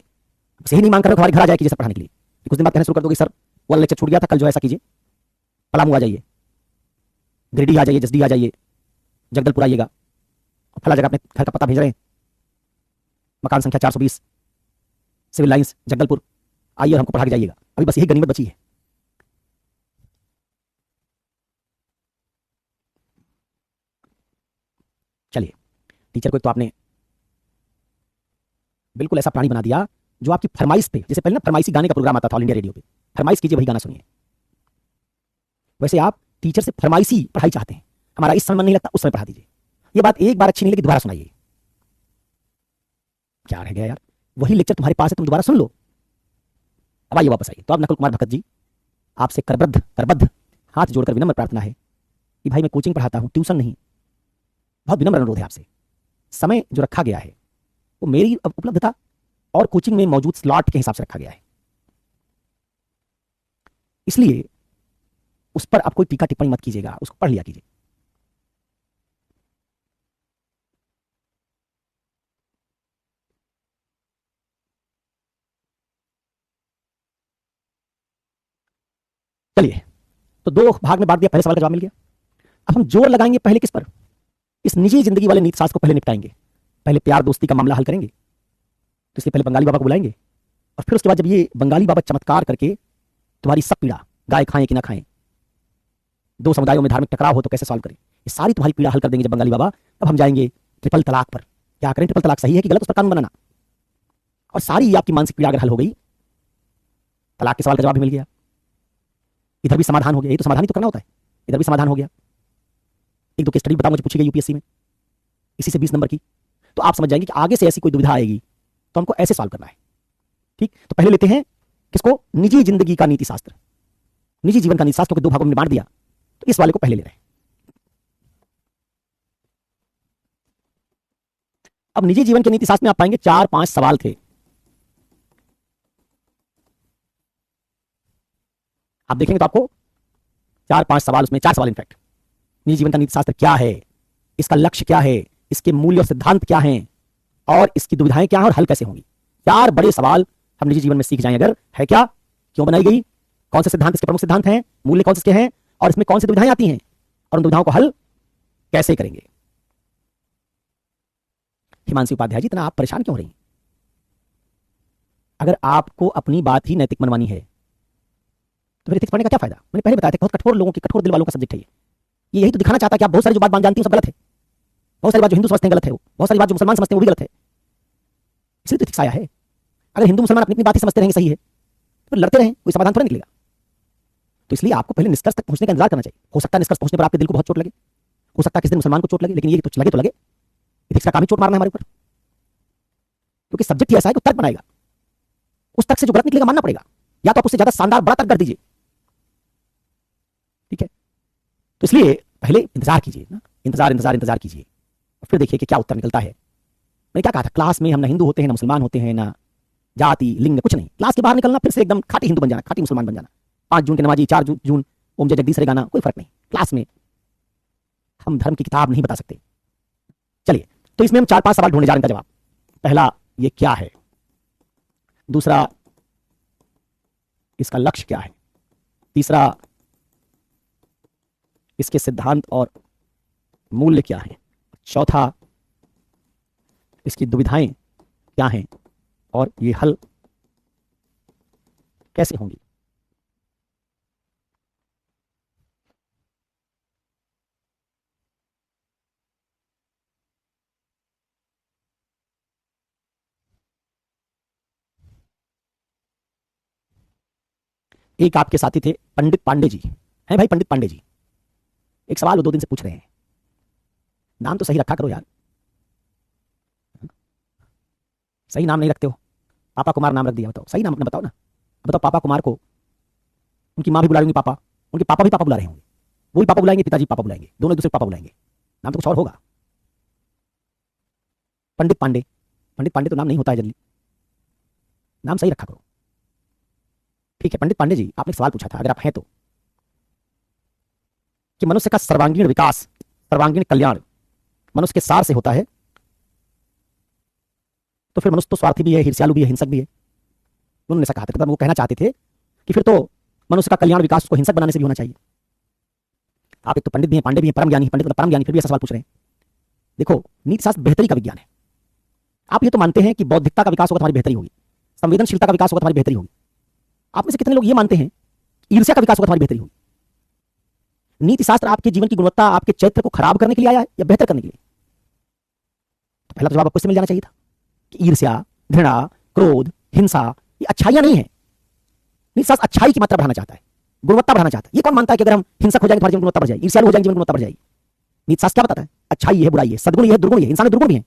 सही नहीं मांग कर रहे हो हमारे घर आ जाए कीजिए सर पढ़ाने के लिए। कुछ दिन बाद कहना शुरू कर दोगे सर वो लेक्चर छूट गया था, कल जो ऐसा कीजिए पलामू आ जाइए, गिरिडीह आ जाइए, जसडीह आ जाइए, जगदलपुर आइएगा, फला जगह अपने घर का पता भेज रहे हैं, मकान संख्या 420 सिविल लाइंस जगदलपुर, आइए और हमको पढ़ा के जाइएगा। अभी बस यही गनीमत बची है। चलिए, टीचर को तो आपने बिल्कुल ऐसा प्राणी बना दिया जो आपकी फरमाइश पे, जैसे पहले ना फरमाइशी गाने का प्रोग्राम आता था ऑल इंडिया रेडियो पे, फरमाइश कीजिए वही गाना सुनिए, वैसे आप टीचर से फरमाइशी पढ़ाई चाहते हैं। हमारा इस समय मन नहीं लगता, उस समय पढ़ा दीजिए। ये बात एक बार अच्छी नहीं लगी, दोबारा सुनाइए। क्या रह गया यार, वही लेक्चर तुम्हारे पास है, तुम दोबारा सुन लो। अब आइए वापस आइए। तो अब नकुल कुमार भगत जी, आपसे करबद्ध हाथ जोड़कर विनम्र प्रार्थना है कि भाई मैं कोचिंग पढ़ाता हूं, ट्यूशन नहीं। बहुत विनम्र अनुरोध है आपसे। समय जो रखा गया है वो मेरी उपलब्धता और कोचिंग में मौजूद स्लॉट के हिसाब से रखा गया है, इसलिए उस पर आप कोई टीका टिप्पणी मत कीजिएगा, उसको पढ़ लिया कीजिए। चलिए, तो 2 भाग में बांट दिया, पहले सवाल का जवाब मिल गया। अब हम जोर लगाएंगे पहले किस पर? इस निजी जिंदगी वाले नीति शास्त्र को पहले निपटाएंगे। पहले प्यार दोस्ती का मामला हल करेंगे, तो इसलिए पहले बंगाली बाबा को बुलाएंगे, और फिर उसके बाद जब ये बंगाली बाबा चमत्कार करके तुम्हारी सब पीड़ा, गाय खाएं कि ना खाएं, दो समुदायों में धार्मिक टकराव हो तो कैसे सॉल्व करें, ये सारी तुम्हारी पीड़ा हल कर देंगे जब बंगाली बाबा। अब हम जाएंगे ट्रिपल तलाक पर, क्या करें, ट्रिपल तलाक सही है कि गलत, उस पर कानून बनाना। और सारी आपकी मानसिक पीड़ा अगर हल हो गई, तलाक के सवाल का जवाब भी मिल गया, इधर भी समाधान हो गया। ये तो समाधान ही तो करना होता है, इधर भी समाधान हो गया। एक दो केस स्टडी बताओ मुझे, पूछी गई यूपीएससी में, इसी से 20 नंबर की, तो आप समझ जाएंगे कि आगे से ऐसी कोई दुविधा आएगी तो हमको ऐसे सॉल्व करना है। ठीक, तो पहले लेते हैं किसको, निजी जिंदगी का नीति शास्त्र, निजी जीवन का नीति शास्त्र को दो भागों में बांट दिया, तो इस वाले को पहले ले रहे हैं। अब निजी जीवन के नीति शास्त्र में आप पाएंगे 4-5 सवाल थे। आप देखेंगे तो आपको 4-5 सवाल, उसमें 4 सवाल इनफैक्ट, निजी जीवन का नीति शास्त्र क्या है, इसका लक्ष्य क्या है, इसके मूल्य और सिद्धांत क्या हैं, और इसकी दुविधाएं क्या हैं और हल कैसे होंगी। 4 बड़े सवाल हम निजी जीवन में सीख जाएं अगर, है क्या, क्यों बनाई गई, कौन से सिद्धांत इसके प्रमुख सिद्धांत हैं, मूल्य कौन से हैं, और इसमें कौन सी दुविधाएं आती हैं, और उन दुविधाओं को हल कैसे करेंगे। हिमांशु उपाध्याय जी, इतना आप परेशान क्यों हो रही? अगर आपको अपनी बात ही नैतिक मनवानी है तो फिर एथिक्स पढ़ने का क्या फायदा। मैंने पहले बताया था, बहुत कठोर लोगों की, कठोर दिल वालों का सब्जेक्ट है ये यही तो दिखाना चाहता है कि आप बहुत सारी जो बात जानती हैं सब गलत है, बहुत सारी बात जो हिंदू समझते हैं गलत है, वो बहुत सारी बात जो मुसलमान समझते हैं वो भी गलत है। इसलिए तो एथिक्स आया है। अगर हिंदू मुसलमान अपनी अपनी बात ही समझते रहेंगे सही है तो लड़ते रहें, कोई समाधान थोड़ा निकलेगा। तो इसलिए आपको पहले निष्कर्ष तक पहुंचने का इंतजार करना चाहिए। हो सकता है निष्कर्ष पहुंचने पर आपके दिल को बहुत चोट लगे, हो सकता है किसी दिन मुसलमान को चोट लगे, लेकिन ये तो लगे, एथिक्स का काम ही चोट मारना है हमारे ऊपर, क्योंकि सब्जेक्ट ही ऐसा है कि तर्क बनाएगा, उस तर्क से जो गलत निकलेगा मानना पड़ेगा, या तो आप उससे ज्यादा शानदार बड़ा तर्क कर दीजिए। ठीक है, तो इसलिए पहले इंतजार कीजिए ना, इंतजार कीजिए, और फिर देखिए कि क्या उत्तर निकलता है। मैंने क्या कहा था, क्लास में हम ना हिंदू होते हैं ना मुसलमान होते हैं, ना जाति लिंग कुछ नहीं, क्लास के बाहर निकलना फिर से एकदम खाटी हिंदू बन जाना, खाटी मुसलमान बन जाना, 5 जून के नमाजी, 4 जून ओम जय जगदीश रे गाना, कोई फर्क नहीं। क्लास में हम धर्म की किताब नहीं बता सकते। चलिए, तो इसमें हम 4-5 सवाल ढूंढने जा रहे हैं इनका जवाब। पहला, ये क्या है, दूसरा, इसका लक्ष्य क्या है, तीसरा, इसके सिद्धांत और मूल्य क्या है, चौथा, इसकी दुविधाएं क्या हैं और ये हल कैसे होंगी। एक आपके साथी थे पंडित पांडे जी, हैं भाई पंडित पांडे जी, एक सवाल वो 2 दिन से पूछ रहे हैं, नाम तो सही रखा करो यार, सही नाम नहीं रखते हो, पापा कुमार नाम रख दिया, बताओ सही नाम अपना बताओ ना। बताओ, पापा कुमार को उनकी माँ भी बुला रही होंगी, पापा, उनके पापा भी पापा बुला रहे होंगे, वो भी पापा बुलाएंगे, पिताजी पापा बुलाएंगे, दोनों एक दूसरे पापा बुलाएंगे, नाम तो कुछ और होगा। पंडित पांडे, पंडित पांडे तो नाम नहीं होता है जल्दी, नाम सही रखा करो। ठीक है, पंडित पांडे जी, आपने सवाल पूछा था, अगर आप हैं तो, कि मनुष्य का सर्वांगीण विकास, सर्वांगीण कल्याण मनुष्य के सार से होता है, तो फिर मनुष्य तो स्वार्थी भी है, ईर्ष्यालु भी है, हिंसक भी है। उन्होंने ऐसा कहा था, वो कहना चाहते थे कि फिर तो मनुष्य का कल्याण विकास उसको हिंसक बनाने से भी होना चाहिए। आप एक तो पंडित भी हैं, पांडे भी हैं, परम ज्ञानी, पंडित मतलब परम ज्ञानी, फिर भी ऐसा सवाल पूछ रहे हैं। देखो, नीति शास्त्र बेहतरी का विज्ञान है। आप ये तो मानते हैं कि बौद्धिकता का विकास होगा तुम्हारी बेहतरी होगी, संवेदनशीलता का विकास होगा तुम्हारी बेहतरी होगी। आप में से कितने लोग ये मानते हैं ईर्ष्या का विकास होगा तुम्हारी बेहतरी होगी? नीति शास्त्र आपके जीवन की गुणवत्ता, आपके चरित्र को खराब करने के लिए आया है या बेहतर करने के लिए? तो पहला जवाब आपको इससे मिल जाना चाहिए था कि ईर्ष्या, घृणा, क्रोध, हिंसा ये अच्छाइयां नहीं है। नीति शास्त्र अच्छाई की मात्रा बढ़ाना चाहता है, गुणवत्ता बढ़ाना चाहता है। ये कौन मानता है कि अगर हम हिंसक हो जाएंगे तुम्हारी जीवन गुणवत्ता बढ़ जाएगी, ईर्ष्यालु हो जाएंगे जीवन गुणवत्ता बढ़ जाएगी? नीति शास्त्र क्या बताता है? अच्छाई है, बुराई है, सद्गुण है, दुर्गुण है। इंसान में दुर्गुण भी है,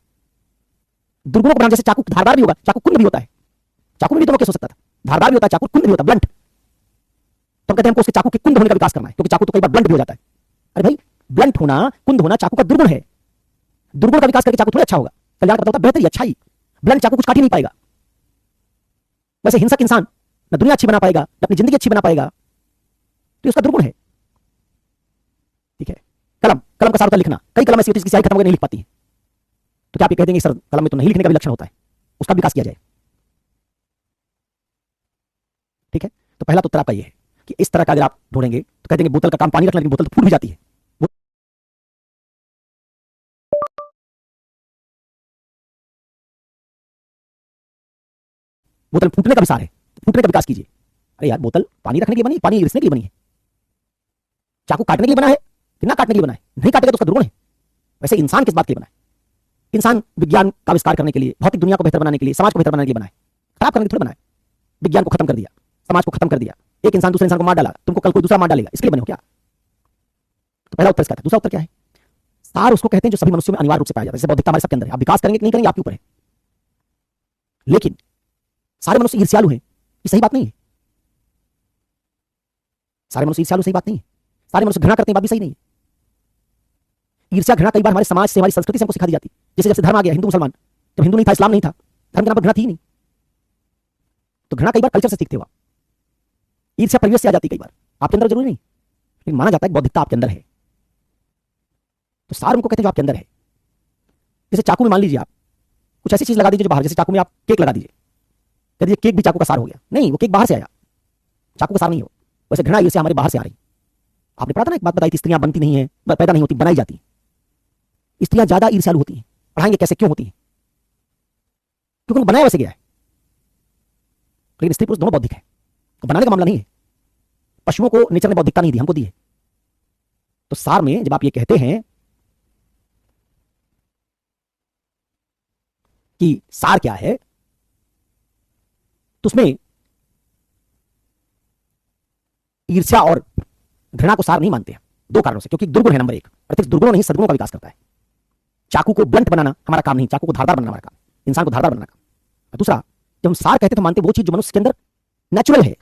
दुर्गुणों को बनाना, जैसे चाकू धारदार भी होगा, चाकू कुंद भी होता है, चाकू में भी दोनों केस हो सकता था, धारदार भी होता है, चाकू कुंद भी होता है, ब्लंट। तो कहते हैं हमको उसके चाकू के कुंद होने का विकास करना है, क्योंकि चाकू तो कई बार ब्लंट भी हो जाता है। अरे भाई, ब्लंट होना, कुंद होना चाकू का दुर्गुण है। दुर्गुण का विकास करके चाकू थोड़ा अच्छा होगा, कल्याण करता होता बेहतरी, अच्छाई। ब्लंट चाकू कुछ काट ही नहीं पाएगा। वैसे हिंसक इंसान ना दुनिया अच्छी बना पाएगा, ना अपनी जिंदगी अच्छी बना पाएगा, तो उसका दुर्गुण है। ठीक है, कलम, कलम का सार होता है लिखना। कई कलम ऐसी होती है जिसकी स्याही खत्म हो गई, नहीं लिख पाती है, तो क्या आप ये कह देंगे सर कलम में तो नहीं लिखने का भी लक्षण होता है, उसका विकास किया जाए? ठीक है, तो पहला तो उत्तर आपका ये है कि इस तरह का अगर आप ढूंढेंगे तो कह देंगे बोतल का काम पानी रखना, लेकिन बोतल तो फूट भी जाती है। बोतल फूटने का विचार है, तो फूटने का विकास कीजिए। अरे यार, बोतल पानी रखने के लिए बनी, पानी रिसने के लिए बनी है। चाकू काटने के लिए बना है कि ना काटने के लिए बना है? नहीं काटेगा तो उसका दुर्गुण है। वैसे इंसान किस बात के लिए बना है? इंसान विज्ञान का आविष्कार करने के लिए, भौतिक दुनिया को बेहतर बनाने के लिए, समाज को बेहतर बनाने के लिए बना है, खराब करने के लिए थोड़ी बना है। विज्ञान को खत्म कर दिया, समाज को खत्म कर दिया, एक इंसान दूसरे इंसान को मार डाला, तुमको कल कोई दूसरा मार डालेगा, इसके लिए बने हो क्या? तो पहला उत्तर इसका था। दूसरा उत्तर क्या है? सार उसको कहते हैं जो सभी मनुष्यों में अनिवार्य रूप से पाया जाता है। जैसे बौद्धिकता हमारे सबके अंदर है, आप विकास करेंगे कि नहीं करेंगे आपके ऊपर है। लेकिन सारे मनुष्य ईर्ष्यालु हैं, ये सही बात नहीं है। सारे मनुष्य ईर्ष्यालु सही बात नहीं है। सारे मनुष्य घृणा करते हैं, बात भी सही नहीं है। ईर्ष्या घृणा कई बार हमारे समाज से, हमारी संस्कृति से हमको सिखा दी जाती है। जैसे जब से धर्म आ गया, हिंदू मुसलमान, जब हिंदू नहीं था, इस्लाम नहीं था, धर्म के नाम पर घृणा थी ही नहीं, तो घृणा कई बार कल्चर से सीखते हो। ईर्ष्या परिवेश से आ जाती है कई बार, आपके अंदर जरूरी नहीं, लेकिन माना जाता है बौद्धिकता आपके अंदर है। तो सार उनको कहते हैं जो आपके अंदर है। जैसे चाकू में मान लीजिए आप कुछ ऐसी चीज लगा दीजिए जो बाहर, जैसे चाकू में आप केक लगा दीजिए, कह दीजिए केक भी चाकू का सार हो गया। नहीं, वो केक बाहर से आया, चाकू का सार नहीं हो। वैसे घृणा ईर्ष्या हमारे बाहर से आ रही। आपने पढ़ा था ना, एक बात बताई थी, स्त्रियां बनती नहीं है, पैदा नहीं होती, बनाई जाती। स्त्रियां ज्यादा ईर्ष्यालु होती हैं। पढ़ाएंगे कैसे, क्यों होती है? क्योंकि उनको बनाया वैसे गया है। लेकिन स्त्री पुरुष दोनों बौद्धिक है, बनाने का मामला नहीं है। पशुओं को नेचर ने बौद्धिकता नहीं दी, हमको दी है। तो सार में जब आप ये कहते हैं कि सार क्या है, तो उसमें ईर्ष्या और घृणा को सार नहीं मानते हैं, दो कारणों से। क्योंकि दुर्गुण है नंबर एक, प्रत्यक्ष दुर्गुणों नहीं सद्गुणों का विकास करता है। चाकू को ब्लंट बनाना हमारा काम नहीं, चाकू को धारदार बनाना हमारा काम, इंसान को धारदार बनाना काम। और दूसरा, जब हम सार कहते तो मानते वो चीज जो मनुष्य के अंदर नेचुरल है।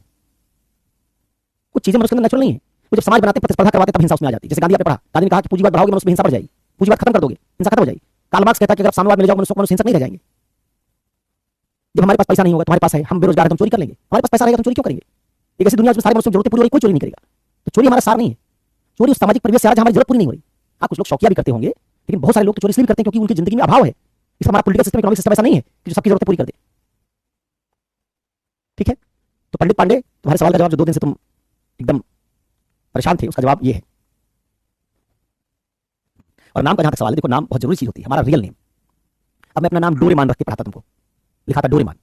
कुछ चीजें मनुष्य के अंदर नेचुरल नहीं है, वो जब समाज बनाते प्रतिस्पर्धा करवाते तब हिंसा उसमें आ जाती है। जैसे गांधी आपने पढ़ा, गांधी ने कहा कि पूंजीवाद बढ़ाओगे मनुष्य में हिंसा बढ़ जाएगी, पूंजीवाद खत्म कर दोगे हिंसा खत्म हो जाएगी। कार्ल मार्क्स कहता है कि अगर आप साम्यवाद में ले जाओ मनुष्य हिंसक नहीं रह जाएंगे। जब हमारे पास पैसा नहीं होगा, तुम्हारे पास है, हम बेरोजगार हैं, तुम चोरी कर लेंगे। हमारे पास पैसा रहेगा, तुम चोरी क्यों करेंगे? एक ऐसी दुनिया में सारे मनुष्य की जरूरत पूरी हो रही, कोई चोरी नहीं करेगा। तो चोरी हमारा सार नहीं है। चोरी उस सामाजिक परिवेश से आ रहा है, हमारी जरूरत पूरी नहीं हो रही। हाँ, कुछ लोग शौकिया भी करते होंगे, लेकिन बहुत सारे लोग तो चोरी इसलिए भी करते हैं क्योंकि उनकी जिंदगी में अभाव है। इसका हमारा पॉलिटिकल सिस्टम, इकोनॉमिक सिस्टम ऐसा नहीं है कि जो सबकी जरूरतें पूरी कर दे। ठीक है, तो पंडित पांडे, तुम्हारे सवाल का जवाब जो 2 दिन से तुम एकदम परेशान थे, उसका जवाब ये है। और नाम का जहां तक सवाल है, देखो नाम बहुत जरूरी चीज होती है, हमारा रियल नेम। अब मैं अपना नाम डोरेमान रख के पढ़ाता तुमको, लिखा था डोरेमान।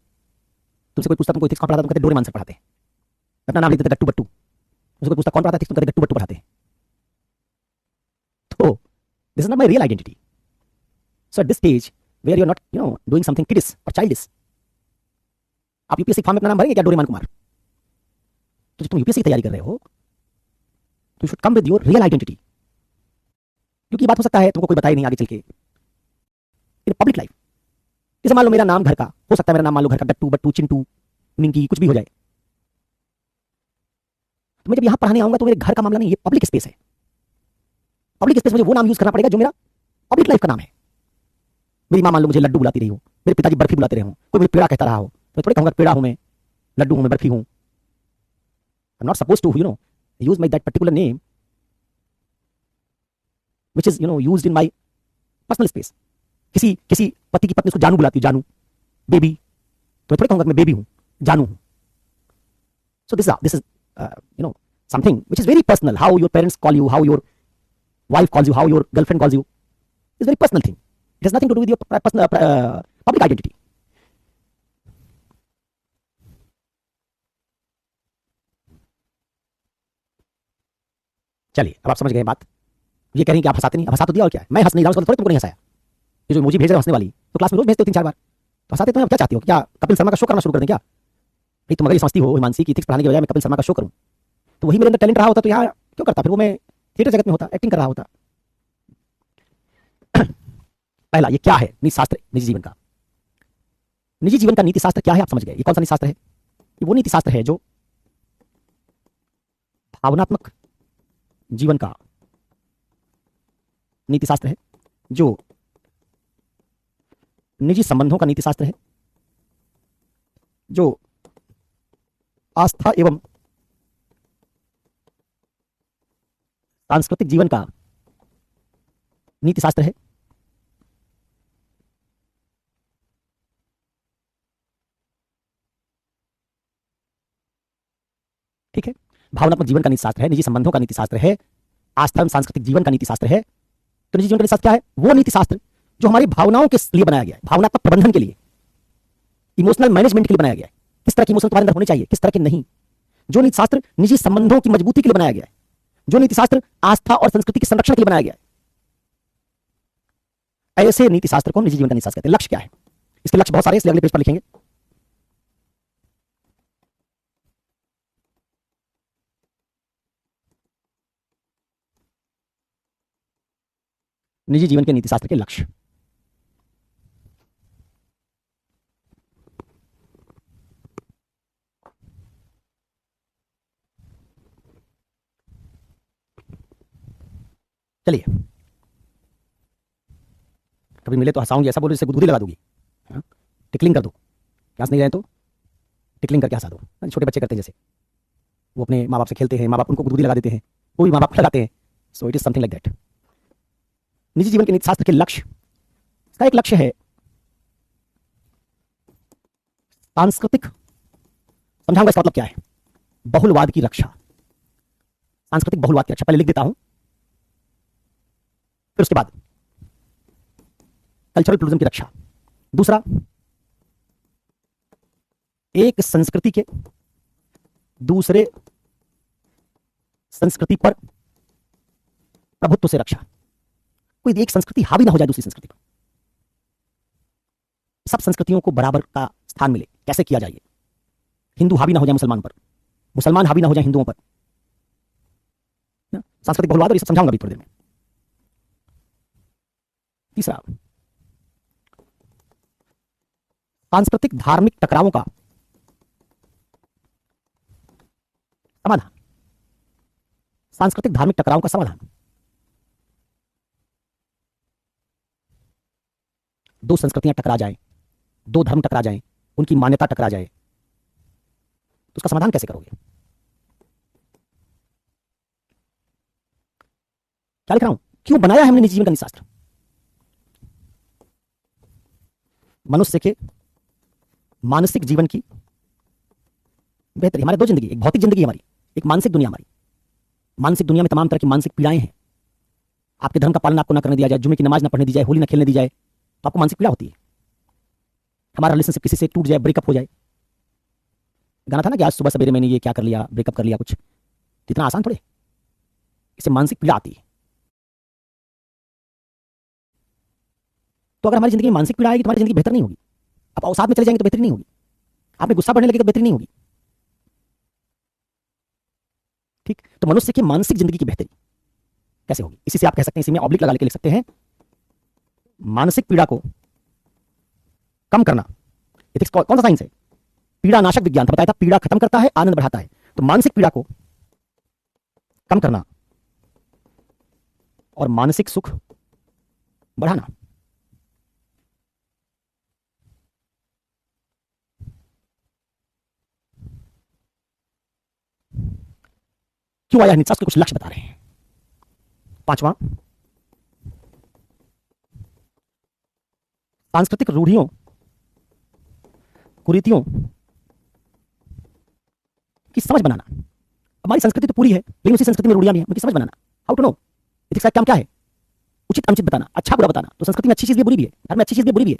तुमसे कोई पूछता तुमको इथिक्स कौन पढ़ाता, तुम कहते डोरेमान से पढ़ाते हैं। अपना नाम लिखते थे गट्टू बट्टू। मुझसे कोई पूछता कौन पढ़ाता है, तुम कहते गट्टू बट्टू पढ़ाते हैं। तो this is not my real identity. So at this stage where you are not doing something kiddish और चाइल्डिश, आप यूपीएससी फॉर्म में अपना नाम भरेंगे क्या, डोरेमान कुमार? तो जब तुम यूपीएससी की तैयारी कर रहे हो तो you should come with your real identity. क्योंकि बात हो सकता है तुमको कोई बताए नहीं आगे चल के इन पब्लिक लाइफ। जैसे मान लो मेरा नाम घर का हो सकता है, मेरा नाम मान लो घर का गट्टू बट्टू चिंटू मिंकी कुछ भी हो जाए, तो मैं जब यहां पढ़ाने आऊंगा तो मेरे घर का मामला नहीं, ये पब्लिक स्पेस है। पब्लिक स्पेस में वो नाम यूज करना पड़ेगा जो मेरा पब्लिक लाइफ का नाम है। मेरी मां मान लो मुझे लड्डू बुलाती रही हो, मेरे पिताजी बर्फी बुलाते रहे हो, कोई मुझे पेड़ा कहता रहा हो, तो थोड़ी कहूंगा पेड़ा हूं मैं, लड्डू हूं मैं, बर्फी हूं। I am not suppose to use my that particular name which is used in my personal space। किसी पति की पत्नी उसको जानू बुलाती है, जानू बेबी, तो मैं थोड़ी कहूंगा कि मैं बेबी हूं, जानू हूं। So this is something which is very personal. How your parents call you, how your wife calls you, how your girlfriend calls you is very personal thing. It has nothing to do with your personal public identity. चलिए, अब आप समझ गए बात। ये कह रही हैं कि आप हंसाते नहीं, अब हंसा तो दिया और क्या है, मैं हंस नहीं रहा हूं, थोड़ी तुमको नहीं हंसाया। ये जो इमोजी भेज रहे हो हंसने वाली, तो क्लास में रोज भेजते हो 3-4 बार, तो हंसाते तो क्या चाहती हो, क्या कपिल शर्मा का शो करना शुरू कर दें क्या? भाई तुम अगर ये समझती हो हिमांशी की इथिक्स पढ़ाने के बजाय मैं कपिल शर्मा का शो करूं, तो वही मेरे अंदर टैलेंट रहा होता तो यहाँ क्यों करता, फिर वो मैं थिएटर जगत में होता, एक्टिंग कर रहा होता। पहला, ये क्या है नीति शास्त्र निजी जीवन का? निजी जीवन का नीति शास्त्र क्या है, आप समझ गए। ये कौन सा नीति शास्त्र है? ये वो नीति शास्त्र है जो भावनात्मक जीवन का नीति शास्त्र है, जो निजी संबंधों का नीति शास्त्र है, जो आस्था एवं सांस्कृतिक जीवन का नीति शास्त्र है, ठीक है। भावनात्मक जीवन का नीति शास्त्र है, निजी संबंधों का नीति शास्त्र है, आस्था एवं सांस्कृतिक जीवन का नीति शास्त्र है। तो निजी जीवन का नीति शास्त्र क्या है? वो नीति शास्त्र जो हमारी भावनाओं के लिए बनाया गया है, भावनात्मक प्रबंधन के लिए, इमोशनल मैनेजमेंट के लिए बनाया गया है। किस तरह की इमोशन तुम्हारे अंदर होने चाहिए, किस तरह के नहीं। जो नीति शास्त्र निजी संबंधों की मजबूती के लिए बनाया गया है, जो नीति शास्त्र आस्था और संस्कृति के संरक्षण के लिए बनाया गया है, ऐसे नीति शास्त्र को हम निजी जीवन का नीति शास्त्र कहते हैं। लक्ष्य क्या है? इसके लक्ष्य बहुत सारे, इसलिए अगले पेज पर लिखेंगे। निजी जीवन के नीति शास्त्र के लक्ष्य। चलिए, कभी मिले तो हंसाऊंगी, ऐसा बोलो जैसे गुदगुदी लगा दूंगी। हाँ? टिकलिंग कर दो, क्लास नहीं गए तो टिकलिंग करके हंसा दो। छोटे बच्चे करते हैं जैसे, वो अपने माँ बाप से खेलते हैं, माँ बाप उनको गुदगुदी लगा देते हैं, वो भी माँ बाप लगाते हैं। So it is something like that. निजी जीवन के नीति शास्त्र के लक्ष्य, इसका एक लक्ष्य है सांस्कृतिक, समझाऊंगा इसका मतलब क्या है, बहुलवाद की रक्षा। सांस्कृतिक बहुलवाद की रक्षा पहले लिख देता हूं, फिर उसके बाद कल्चरल प्लूरलिज्म की रक्षा। दूसरा, एक संस्कृति के दूसरे संस्कृति पर प्रभुत्व से रक्षा। कोई एक संस्कृति हावी ना हो जाए दूसरी संस्कृति पर, सब संस्कृतियों को बराबर का स्थान मिले। कैसे किया जाए? हिंदू हावी ना हो जाए मुसलमान पर, मुसलमान हावी ना हो जाए हिंदुओं पर। सांस्कृतिक बहुलवाद, और ये सब समझाऊंगा अभी थोड़ी देर में। तीसरा, सांस्कृतिक धार्मिक टकरावों का समाधान। सांस्कृतिक धार्मिक टकरावों का समाधान। दो संस्कृतियां टकरा जाएं, दो धर्म टकरा जाएं, उनकी मान्यता टकरा जाए, तो उसका समाधान कैसे करोगे? क्या लिख रहा हूं? क्यों बनाया है हमने निजी जीवन का नीति शास्त्र? मनुष्य के मानसिक जीवन की बेहतरी। हमारे दो जिंदगी, एक भौतिक जिंदगी हमारी, एक मानसिक दुनिया हमारी। मानसिक दुनिया में तमाम तरह की मानसिक पीड़ाएं हैं। आपके धर्म का पालन आपको ना करने दिया जाए, जुमे की नमाज ना पढ़ने दी जाए, होली ना खेलने दी जाए, तो आपको मानसिक पीड़ा होती है। हमारा रिलेशनशिप किसी से टूट जाए, ब्रेकअप हो जाए। गाना था ना कि आज सुबह सवेरे मैंने ये क्या कर लिया, ब्रेकअप कर लिया कुछ। इतना आसान थोड़े, इससे मानसिक पीड़ा आती है। तो अगर हमारी जिंदगी में मानसिक पीड़ा आएगी तो हमारी जिंदगी बेहतर नहीं होगी। अब अवसाद में चले जाएंगे तो बेहतरी नहीं होगी। आप में गुस्सा बढ़ने लगे तो बेहतरी नहीं होगी। ठीक, तो मनुष्य की मानसिक जिंदगी की बेहतरी कैसे होगी? इसी से आप कह सकते हैं, इसी में ऑब्लिक लगा लेके लिख सकते हैं, मानसिक पीड़ा को कम करना। एथिक्स कौन सा साइंस है? पीड़ा नाशक विज्ञान था, बताया था पीड़ा खत्म करता है, आनंद बढ़ाता है। तो मानसिक पीड़ा को कम करना और मानसिक सुख बढ़ाना। क्यों आया नीति शास्त्र? कुछ लक्ष्य बता रहे हैं। पांचवा, सांस्कृतिक रूढ़ियों कुरीतियों की समझ बनाना। हमारी संस्कृति तो पूरी है, लेकिन उसी संस्कृति में रूढ़ियां भी हैं, उनकी समझ बनाना। How to know? एथिक्स का काम क्या है? उचित अनुचित बताना, अच्छा बुरा बताना। तो संस्कृति में अच्छी चीज भी, बुरी भी है, धर्म में अच्छी चीज भी, बुरी भी है।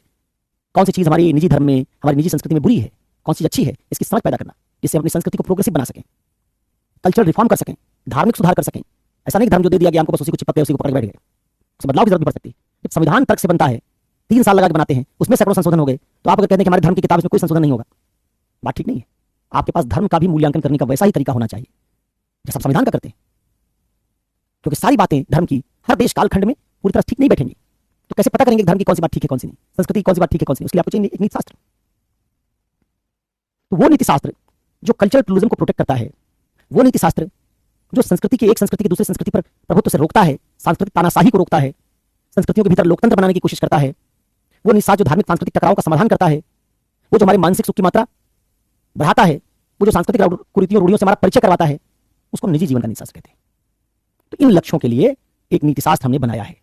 कौन सी चीज हमारी निजी धर्म में, हमारी निजी संस्कृति में बुरी है, कौन सी अच्छी है, इसकी समझ पैदा करना, जिससे हम अपनी संस्कृति को प्रोग्रेसिव बना सकें, कल्चरल रिफॉर्म कर सकें, धार्मिक सुधार कर सकें। ऐसा नहीं धर्म जो दे दिया गया हमको बस उसी को चिपक गए, उसी को पकड़ बैठ गए। उससे बदलाव की जरूरत भी पड़ सकती है। जब संविधान तर्क से बनता है, 3 साल लगा के बनाते हैं, उसमें सैकड़ों संशोधन हो गए, तो आप अगर कहते हैं कि हमारे धर्म की किताब में कोई संशोधन नहीं होगा, बात ठीक नहीं है। आपके पास धर्म का भी मूल्यांकन करने का वैसा ही तरीका होना चाहिए जैसा संविधान का करते हैं, क्योंकि सारी बातें धर्म की हर देश कालखंड में पूरी तरह ठीक नहीं बैठेंगी। तो कैसे पता करेंगे कि धर्म की कौन सी बात ठीक है, कौन सी नहीं, संस्कृति की कौन सी बात ठीक है, कौन सी नहीं? उसके लिए आपको चाहिए एक नीति शास्त्र। तो वो नीति शास्त्र जो कल्चरल प्लूरलिज्म को प्रोटेक्ट करता है, वो नीति शास्त्र जो संस्कृति की, एक संस्कृति की दूसरी संस्कृति पर प्रभुत्व से रोकता है, सांस्कृतिक तानाशाही को रोकता है, संस्कृतियों के भीतर लोकतंत्र बनाने की कोशिश करता है, वो नीति शास्त्र जो धार्मिक सांस्कृतिक टकराव का समाधान करता है, वो जो हमारे मानसिक सुख की मात्रा बढ़ाता है, वो जो सांस्कृतिक कुरीतियों रूढ़ियों से हमारा परिचय करवाता है, उसको निजी जीवन का नीति शास्त्र कहते हैं। तो इन लक्ष्यों के लिए एक नीति शास्त्र हमने बनाया है,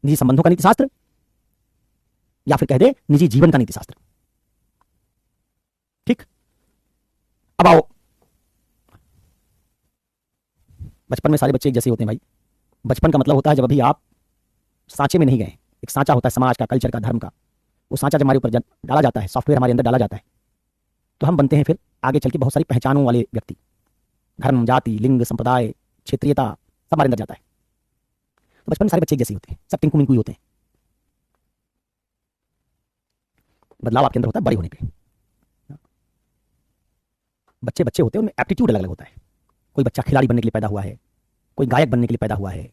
निजी संबंधों का नीति शास्त्र, या फिर कह दे निजी जीवन का नीति शास्त्र। ठीक, अब आओ, बचपन में सारे बच्चे एक जैसे होते हैं भाई। बचपन का मतलब होता है जब अभी आप सांचे में नहीं गए। एक सांचा होता है समाज का, कल्चर का, धर्म का। वो सांचा जब हमारे ऊपर डाला जाता है, सॉफ्टवेयर हमारे अंदर डाला जाता है, तो हम बनते हैं फिर आगे चल के बहुत सारी पहचानों वाले व्यक्ति। धर्म, जाति, लिंग, संप्रदाय, क्षेत्रीयता सब हमारे अंदर जाता है। तो बचपन में सारे बच्चे एक जैसे होते हैं, सब टिंकू मिंकू ही होते हैं। बदलाव आपके अंदर होता है बड़े होने पे। बच्चे बच्चे होते हैं, उनमें एप्टीट्यूड अलग अलग होता है। कोई बच्चा खिलाड़ी बनने के लिए पैदा हुआ है, कोई गायक बनने के लिए पैदा हुआ है,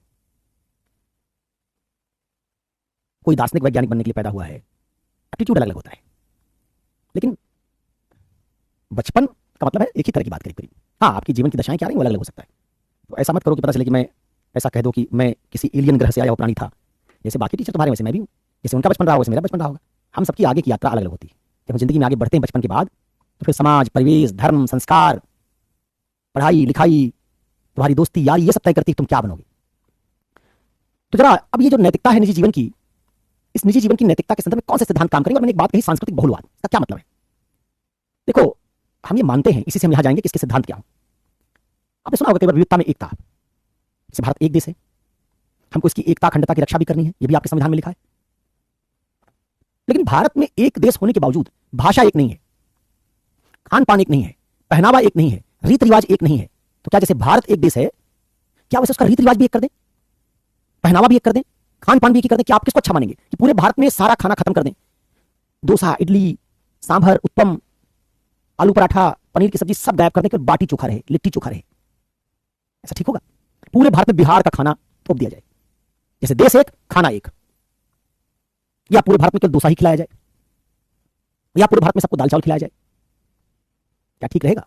कोई दार्शनिक वैज्ञानिक बनने के लिए पैदा हुआ है। एप्टीट्यूड अलग अलग होता है। लेकिन बचपन का मतलब है एक ही तरह की बात करीब करीब। हाँ, आपकी जीवन की दशाएं क्या रही वो अलग अलग हो सकता है। तो ऐसा मत करो कि पता चले कि मैं ऐसा कह दो कि मैं किसी एलियन ग्रह से आया हुआ प्राणी था। जैसे बाकी टीचर तुम्हारे, वैसे मैं भी हूँ। जैसे उनका बचपन रहा वैसे मेरा बचपन रहा होगा। हम सबकी आगे की यात्रा अलग अलग होती है। जब हम जिंदगी में आगे बढ़ते हैं बचपन के बाद, तो फिर समाज, परिवेश, धर्म, संस्कार, पढ़ाई लिखाई, तुम्हारी दोस्ती यारी, ये सब तय करती है तुम क्या बनोगे। तो जरा अब ये जो नैतिकता है निजी जीवन की, इस निजी जीवन की नैतिकता के संदर्भ में कौन से सिद्धांत काम करेंगे। और मैंने एक बात कही, सांस्कृतिक बहुलवाद, इसका क्या मतलब है। देखो, हम ये मानते हैं, इसी से हम यहां जाएंगे कि इसके सिद्धांत क्या हो। आपने सुना होगा कई बार विविधता में एकता। जैसे भारत एक देश है, हमको इसकी एकता अखंडता की रक्षा भी करनी है, ये भी आपके संविधान में लिखा है। लेकिन भारत में एक देश होने के बावजूद भाषा एक नहीं है, खान पान एक नहीं है, पहनावा एक नहीं है, रीत रिवाज एक नहीं है। तो क्या जैसे भारत एक देश है, क्या वैसे उसका रीत रिवाज भी एक कर दें, पहनावा भी एक कर दें, खान पान भी एक ही कर दें? क्या आप किसको अच्छा मानेंगे कि पूरे भारत में सारा खाना खत्म कर दें? डोसा, इडली, सांभर, उत्पम, आलू पराठा, पनीर की सब्जी सब गायब कर दें कि बाटी चोखा रहे, लिट्टी चोखा रहे? ऐसा ठीक होगा? पूरे भारत में बिहार का खाना थोप दिया जाए, जैसे देश एक खाना एक, या पूरे भारत में केवल डोसा ही खिलाया जाए, या पूरे भारत में सबको दाल चावल खिलाया जाए? क्या ठीक रहेगा?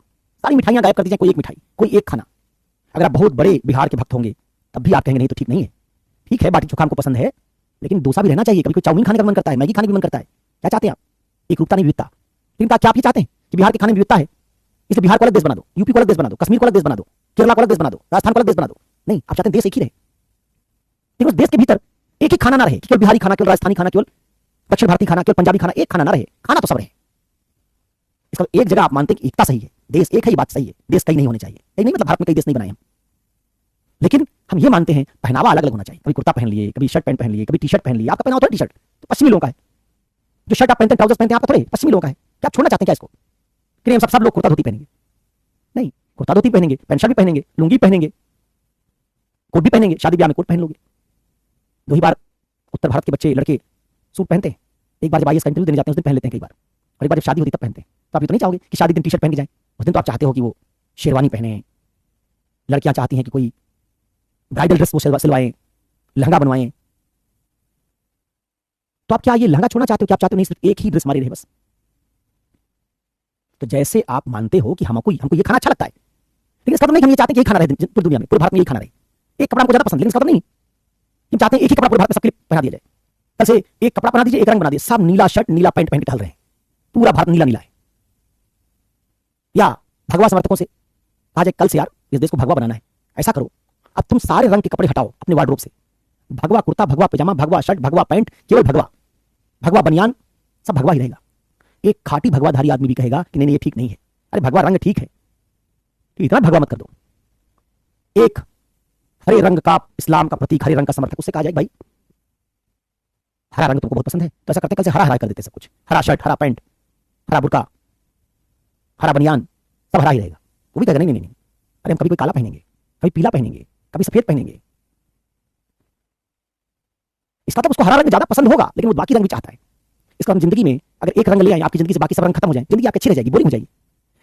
सारी मिठाइयां गायब कर दी जाए, कोई एक मिठाई, कोई एक खाना। अगर आप बहुत बड़े बिहार के भक्त होंगे तब भी आप कहेंगे नहीं तो ठीक नहीं है। ठीक है, बाटी चोखा हमको पसंद है, लेकिन डोसा भी रहना चाहिए। कभी कोई चाउमीन खाने का मन करता है, मैगी खाने का मन करता है। क्या चाहते हैं आप? एक रूपता नहीं विविधता। लेकिन क्या आप ये चाहते हैं कि बिहार के खाने में विविधता है, इसलिए बिहार को अलग देश बना दो, यूपी को अलग देश बना दो, कश्मीर को अलग देश बना दो, केरला को अलग देश बना दो, राजस्थान को अलग देश बना दो? नहीं, आप चाहते हैं देश एक ही रहे। लेकिन उस देश के भीतर एक ही खाना ना रहे, केवल बिहारी खाना, केवल राजस्थानी खाना, केवल दक्षिण भारतीय खाना, केवल पंजाबी खाना, एक खाना ना रहे। खाना तो सब रहे। इसका एक जगह आप मानते हैं कि एकता सही है, देश एक है, ये बात सही है, देश कई नहीं होने चाहिए। एक नहीं मतलब भारत में कई देश नहीं बनाए हम, लेकिन हम ये मानते हैं पहनावा अलग अलग होना चाहिए। कभी कुर्ता पहन लिए, कभी शर्ट पैंट पहन लिए, कभी टी शर्ट पहन लिए। आपका पहनावा थोड़ा टी शर्ट, तो पश्चिमी लोगों का है। जो शर्ट आप पहनते हैं, ट्राउजर्स पहनते हैं, आपका थोड़े पश्चिमी लोगों का है। क्या आप छोड़ना चाहते हैं क्या इसको कि हम सब लोग कुर्ता धोती पहनेंगे? नहीं, कुर्ता धोती पहनेंगे, पैंट शर्ट भी पहनेंगे, लुंगी पहनेंगे, कोट भी पहनेंगे। शादी ब्याह में कोट पहन लोगे। 2 ही बार उत्तर भारत के बच्चे लड़के सूट पहनते हैं। एक बार जब आईएएस का इंटरव्यू देने जाते हैं उस दिन पहन लेते हैं कई बार, और एक बार जब शादी होती तब पहनते हैं। तो आप ये तो नहीं चाहोगे कि शादी दिन टी शर्ट पहन के जाए? उस दिन तो आप चाहते हो कि वो शेरवानी पहने। लड़कियां चाहती हैं कि कोई ब्राइडल ड्रेस वो सिलवाएं, लहंगा बनवाएं। तो आप क्या ये लहंगा छोड़ना चाहते हो? कि आप चाहते हो नहीं सिर्फ एक ही ड्रेस हमारी रहे बस? तो जैसे आप मानते हो कि हमको ये खाना अच्छा लगता है, लेकिन इसका मतलब नहीं हम ये चाहते हैं कि यही खाना रहे पूरी दुनिया में, पूरे भारत में यही खाना रहे। एक कपड़ा हमको ज्यादा पसंद, लेकिन इसका मतलब नहीं हम चाहते हैं एक ही कपड़ा पूरे भारत में सबके लिए पहना दिया जाए। कल से एक कपड़ा बना दीजिए, एक रंग बना दीजिए, सब नीला शर्ट नीला पैंट पहन के टहल रहे हैं, पूरा भारत नीला नीला है। या भगवा समर्थकों से कहा जाए कल से यार इस देश को भगवा बनाना है, ऐसा करो अब तुम सारे रंग के कपड़े हटाओ अपने वार्डरोब से। भगवा कुर्ता, भगवा पैजामा, भगवा शर्ट, भगवा पैंट, केवल भगवा, भगवा बनियान, सब भगवा ही रहेगा। एक खाटी भगवाधारी आदमी भी कहेगा कि नहीं ये ठीक नहीं है। अरे भगवा रंग ठीक है, तो इतना भगवा मत कर दो। एक हरे रंग का, इस्लाम का प्रतीक हरे रंग का समर्थक, उससे कहा जाए भाई हरा रंग तुमको बहुत पसंद है, तो ऐसा करते कल से हरा हरा कर देते सब कुछ, हरा शर्ट, हरा पैंट, हरा बुर्का, हरा बनियान, सब हरा ही रहेगा। वो भी कहेगा नहीं नहीं नहीं, अरे हम कभी कोई काला पहनेंगे, कभी पीला पहनेंगे, कभी सफेद पहनेंगे। इसका मतलब उसको हरा रंग ज्यादा पसंद होगा, लेकिन वो बाकी रंग भी चाहता है। इसका हम जिंदगी में अगर एक रंग ले आए आपकी जिंदगी से, बाकी सब रंग खत्म हो जाए, जिंदगी आपकी अच्छी रह जाएगी, बोरिंग हो जाएगी।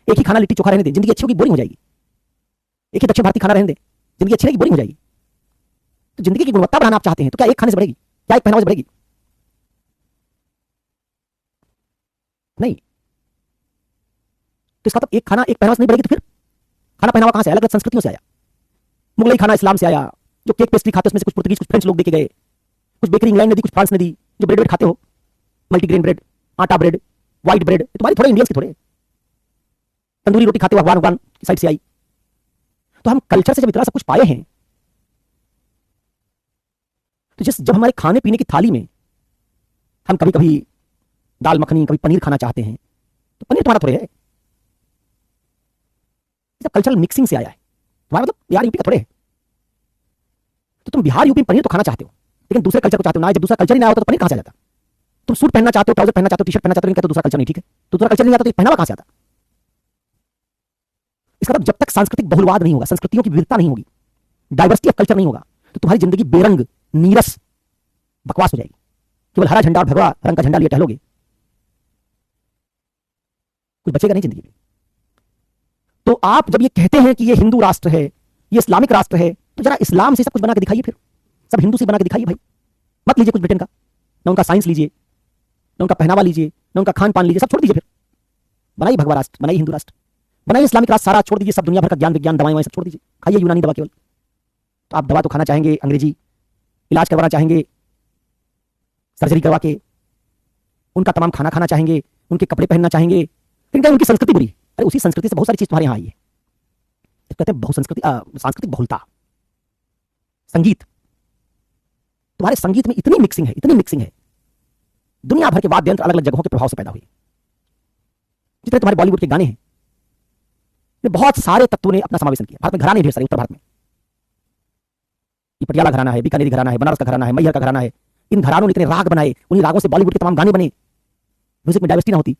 एक ही खाना लिट्टी चोखा रहने दे, जिंदगी अच्छी होगी, बोरिंग हो जाएगी। एक ही दक्षिण भारतीय खाना रहने दे, जिंदगी अच्छी रहेगी, बोरिंग हो जाएगी। तो जिंदगी की गुणवत्ता बढ़ाना आप चाहते हैं, तो क्या एक खाने से बढ़ेगी? क्या एक पहनावे से बढ़ेगी? नहीं। तो इसका मतलब एक खाना एक पहनावा से नहीं बढ़ेगी, तो फिर खाना पहनावा कहां से आया? अलग अलग संस्कृतियों से आया। मुगलई खाना इस्लाम से आया, जो केक पेस्ट्री खाते उसमें से कुछ पुर्तगीज कुछ फ्रेंच लोग देके गए, कुछ बेकरी इंग्लैंड ने दी, कुछ फ्रांस ने दी। जो ब्रेड खाते हो, मल्टीग्रेन ब्रेड, आटा ब्रेड, व्हाइट ब्रेड, तुम्हारी थोड़े इंडियंस की थोड़े। तंदूरी रोटी खाते हो, अफगान अफगान की साइड से आई। तो हम कल्चर से जब इतना सब कुछ पाए हैं, तो जब हमारे खाने पीने की थाली में हम कभी कभी दाल मखनी, कभी पनीर खाना चाहते हैं, तो पनीर तुम्हारा थोड़े है, सब कल्चरल मिक्सिंग से आया है। तुम्हारा मतलब बिहार यूपी का थोड़े है। तो तुम बिहार यूपी में पनीर तो खाना चाहते हो, लेकिन दूसरे कल्चर को चाहते हो ना। जब दूसरा कल्चर ही ना होता तो पनीर कहां से आ जाता? तुम सूट पहनना चाहते हो, ट्राउजर पहनना चाहते हो, टी शर्ट पहनना चाहते हो, लेकिन कहते हो दूसरा कल्चर नहीं ठीक है, तो दूसरा कल्चर नहीं आता तो पहनावा कहां से आता? इसका मतलब जब तक सांस्कृतिक बहुलवाद नहीं होगा, संस्कृतियों की विविधता नहीं होगी, डाइवर्सिटी ऑफ कल्चर नहीं होगा, तो तुम्हारी जिंदगी बेरंग, नीरस, बकवास हो जाएगी। केवल हरा झंडा और भगवा रंग का झंडा लिए टहलोगे, कुछ बचेगा नहीं जिंदगी में। तो आप जब ये कहते हैं कि ये हिंदू राष्ट्र है, ये इस्लामिक राष्ट्र है, तो जरा इस्लाम से सब कुछ बना के दिखाइए, फिर सब हिंदू से बना के दिखाइए भाई। मत लीजिए कुछ ब्रिटेन का, ना उनका साइंस लीजिए, ना उनका पहनावा लीजिए, ना उनका खान पान लीजिए, सब छोड़ दीजिए। फिर बनाइए भगवा राष्ट्र, बनाइए हिंदू राष्ट्र, बनाइए इस्लामिक राष्ट्र, सारा छोड़ दीजिए। सब दुनिया भर का ज्ञान विज्ञान दवाएं सब छोड़ दीजिए, खाइए यूनानी दवा केवल। तो आप दवा तो खाना चाहेंगे, अंग्रेजी इलाज करवाना चाहेंगे, सर्जरी करवा के, उनका तमाम खाना खाना चाहेंगे, उनके कपड़े पहनना चाहेंगे, लेकिन क्या उनकी संस्कृति बुरी? अरे उसी संस्कृति से बहुत सारी चीज तुम्हारे यहाँ आई है। तो कहते हैं बहुसंस्कृति, सांस्कृतिक बहुलता। संगीत, तुम्हारे संगीत में इतनी मिक्सिंग है, इतनी मिक्सिंग है, दुनिया भर के वाद्य यंत्र अलग अलग जगहों के प्रभाव से पैदा हुए। जितने तुम्हारे बॉलीवुड के गाने हैं, बहुत सारे तत्वों ने अपना समावेशन किया। भारत में घराने ढेर सारे, उत्तर भारत में ये पटियाला घराना है, बीकानेरी घराना है, बनारस का घराना है, मैहर का घराना है। इन घरानों ने इतने राग बनाए, उन्हीं रागों से बॉलीवुड के तमाम गाने बने। म्यूजिक में डाइवर्सिटी ना होती,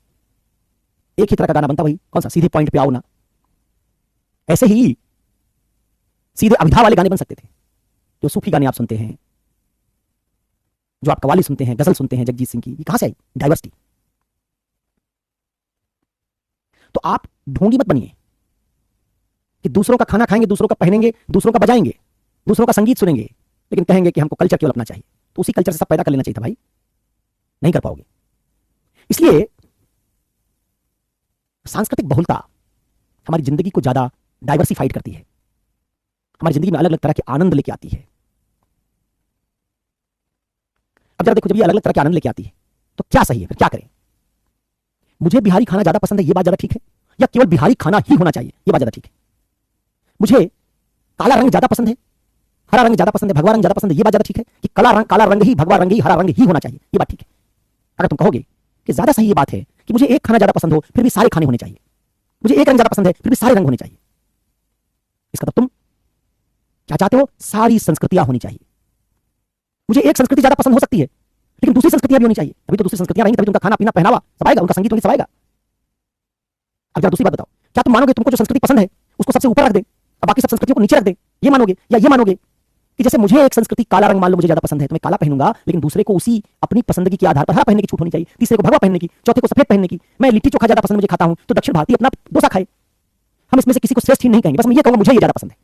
एक ही तरह का गाना बनता, वही कौन सा, सीधे पॉइंट पे आओ ना। ऐसे ही सीधे अभिधा वाले गाने बन सकते थे। जो सूफी गाने आप सुनते हैं, जो आप कव्वाली सुनते हैं, गजल सुनते हैं जगजीत सिंह की, ये कहां से आई? डाइवर्सिटी। तो आप ढोंगी मत बनिए कि दूसरों का खाना खाएंगे, दूसरों का पहनेंगे, दूसरों का बजाएंगे, दूसरों का संगीत सुनेंगे, लेकिन कहेंगे कि हमको कल्चर केवल अपना चाहिए। तो उसी कल्चर से सब पैदा कर लेना चाहिए था भाई, नहीं कर पाओगे। इसलिए सांस्कृतिक बहुलता हमारी जिंदगी को ज्यादा डाइवर्सिफाइड करती है, हमारी जिंदगी में अलग अलग तरह के आनंद लेके आती है। अब जरा देखो, जब ये अलग अलग तरह के आनंद लेके आती है तो क्या सही है, फिर क्या करें? मुझे बिहारी खाना ज्यादा पसंद है, ये बात ज्यादा ठीक है, या केवल बिहारी खाना ही होना चाहिए, ये बात ज्यादा ठीक है? मुझे काला रंग ज्यादा पसंद है, हरा रंग ज्यादा पसंद है, भगवा रंग ज्यादा पसंद है, ये बात ज्यादा ठीक है कि काला रंग ही, भगवा रंग ही, हरा रंग ही होना चाहिए, ये बात ठीक है? अगर तुम कहोगे कि ज्यादा सही ये बात है कि मुझे एक खाना ज्यादा पसंद हो फिर भी सारे खाने होने चाहिए, मुझे एक रंग ज्यादा पसंद है फिर भी सारे रंग होने चाहिए, इसका मतलब तुम क्या चाहते हो? सारी संस्कृतियां होनी चाहिए। मुझे एक संस्कृति ज्यादा पसंद हो सकती है, लेकिन दूसरी संस्कृतियां भी होनी चाहिए, तभी तो दूसरी संस्कृतियां रहेंगी, तभी उनका खाना पीना पहनावा सब आएगा, उनका संगीत उनकी सब आएगा। अब जरा दूसरी बात बताओ, क्या तुम मानोगे तुमको जो संस्कृति पसंद है उसको सबसे ऊपर रख दे और बाकी सब संस्कृतियों को नीचे रख दे? ये मानोगे? या ये मानोगे कि जैसे मुझे एक संस्कृति काला रंग मान लो मुझे ज्यादा पसंद है तो मैं काला पहनूंगा, लेकिन दूसरे को उसी अपनी पसंदगी के आधार पर हरा पहनने की छूट होनी चाहिए, तीसरे को भगवा पहनने की, चौथे को सफेद पहनने की। मैं लिट्टी चोखा ज्यादा पसंद मुझे खाता हूं तो दक्षिण भारतीय अपना डोसा खाए। हम इसमें से किसी को श्रेष्ठ नहीं कहेंगे, बस मैं ये कहूंगा मुझे ये ज्यादा पसंद है,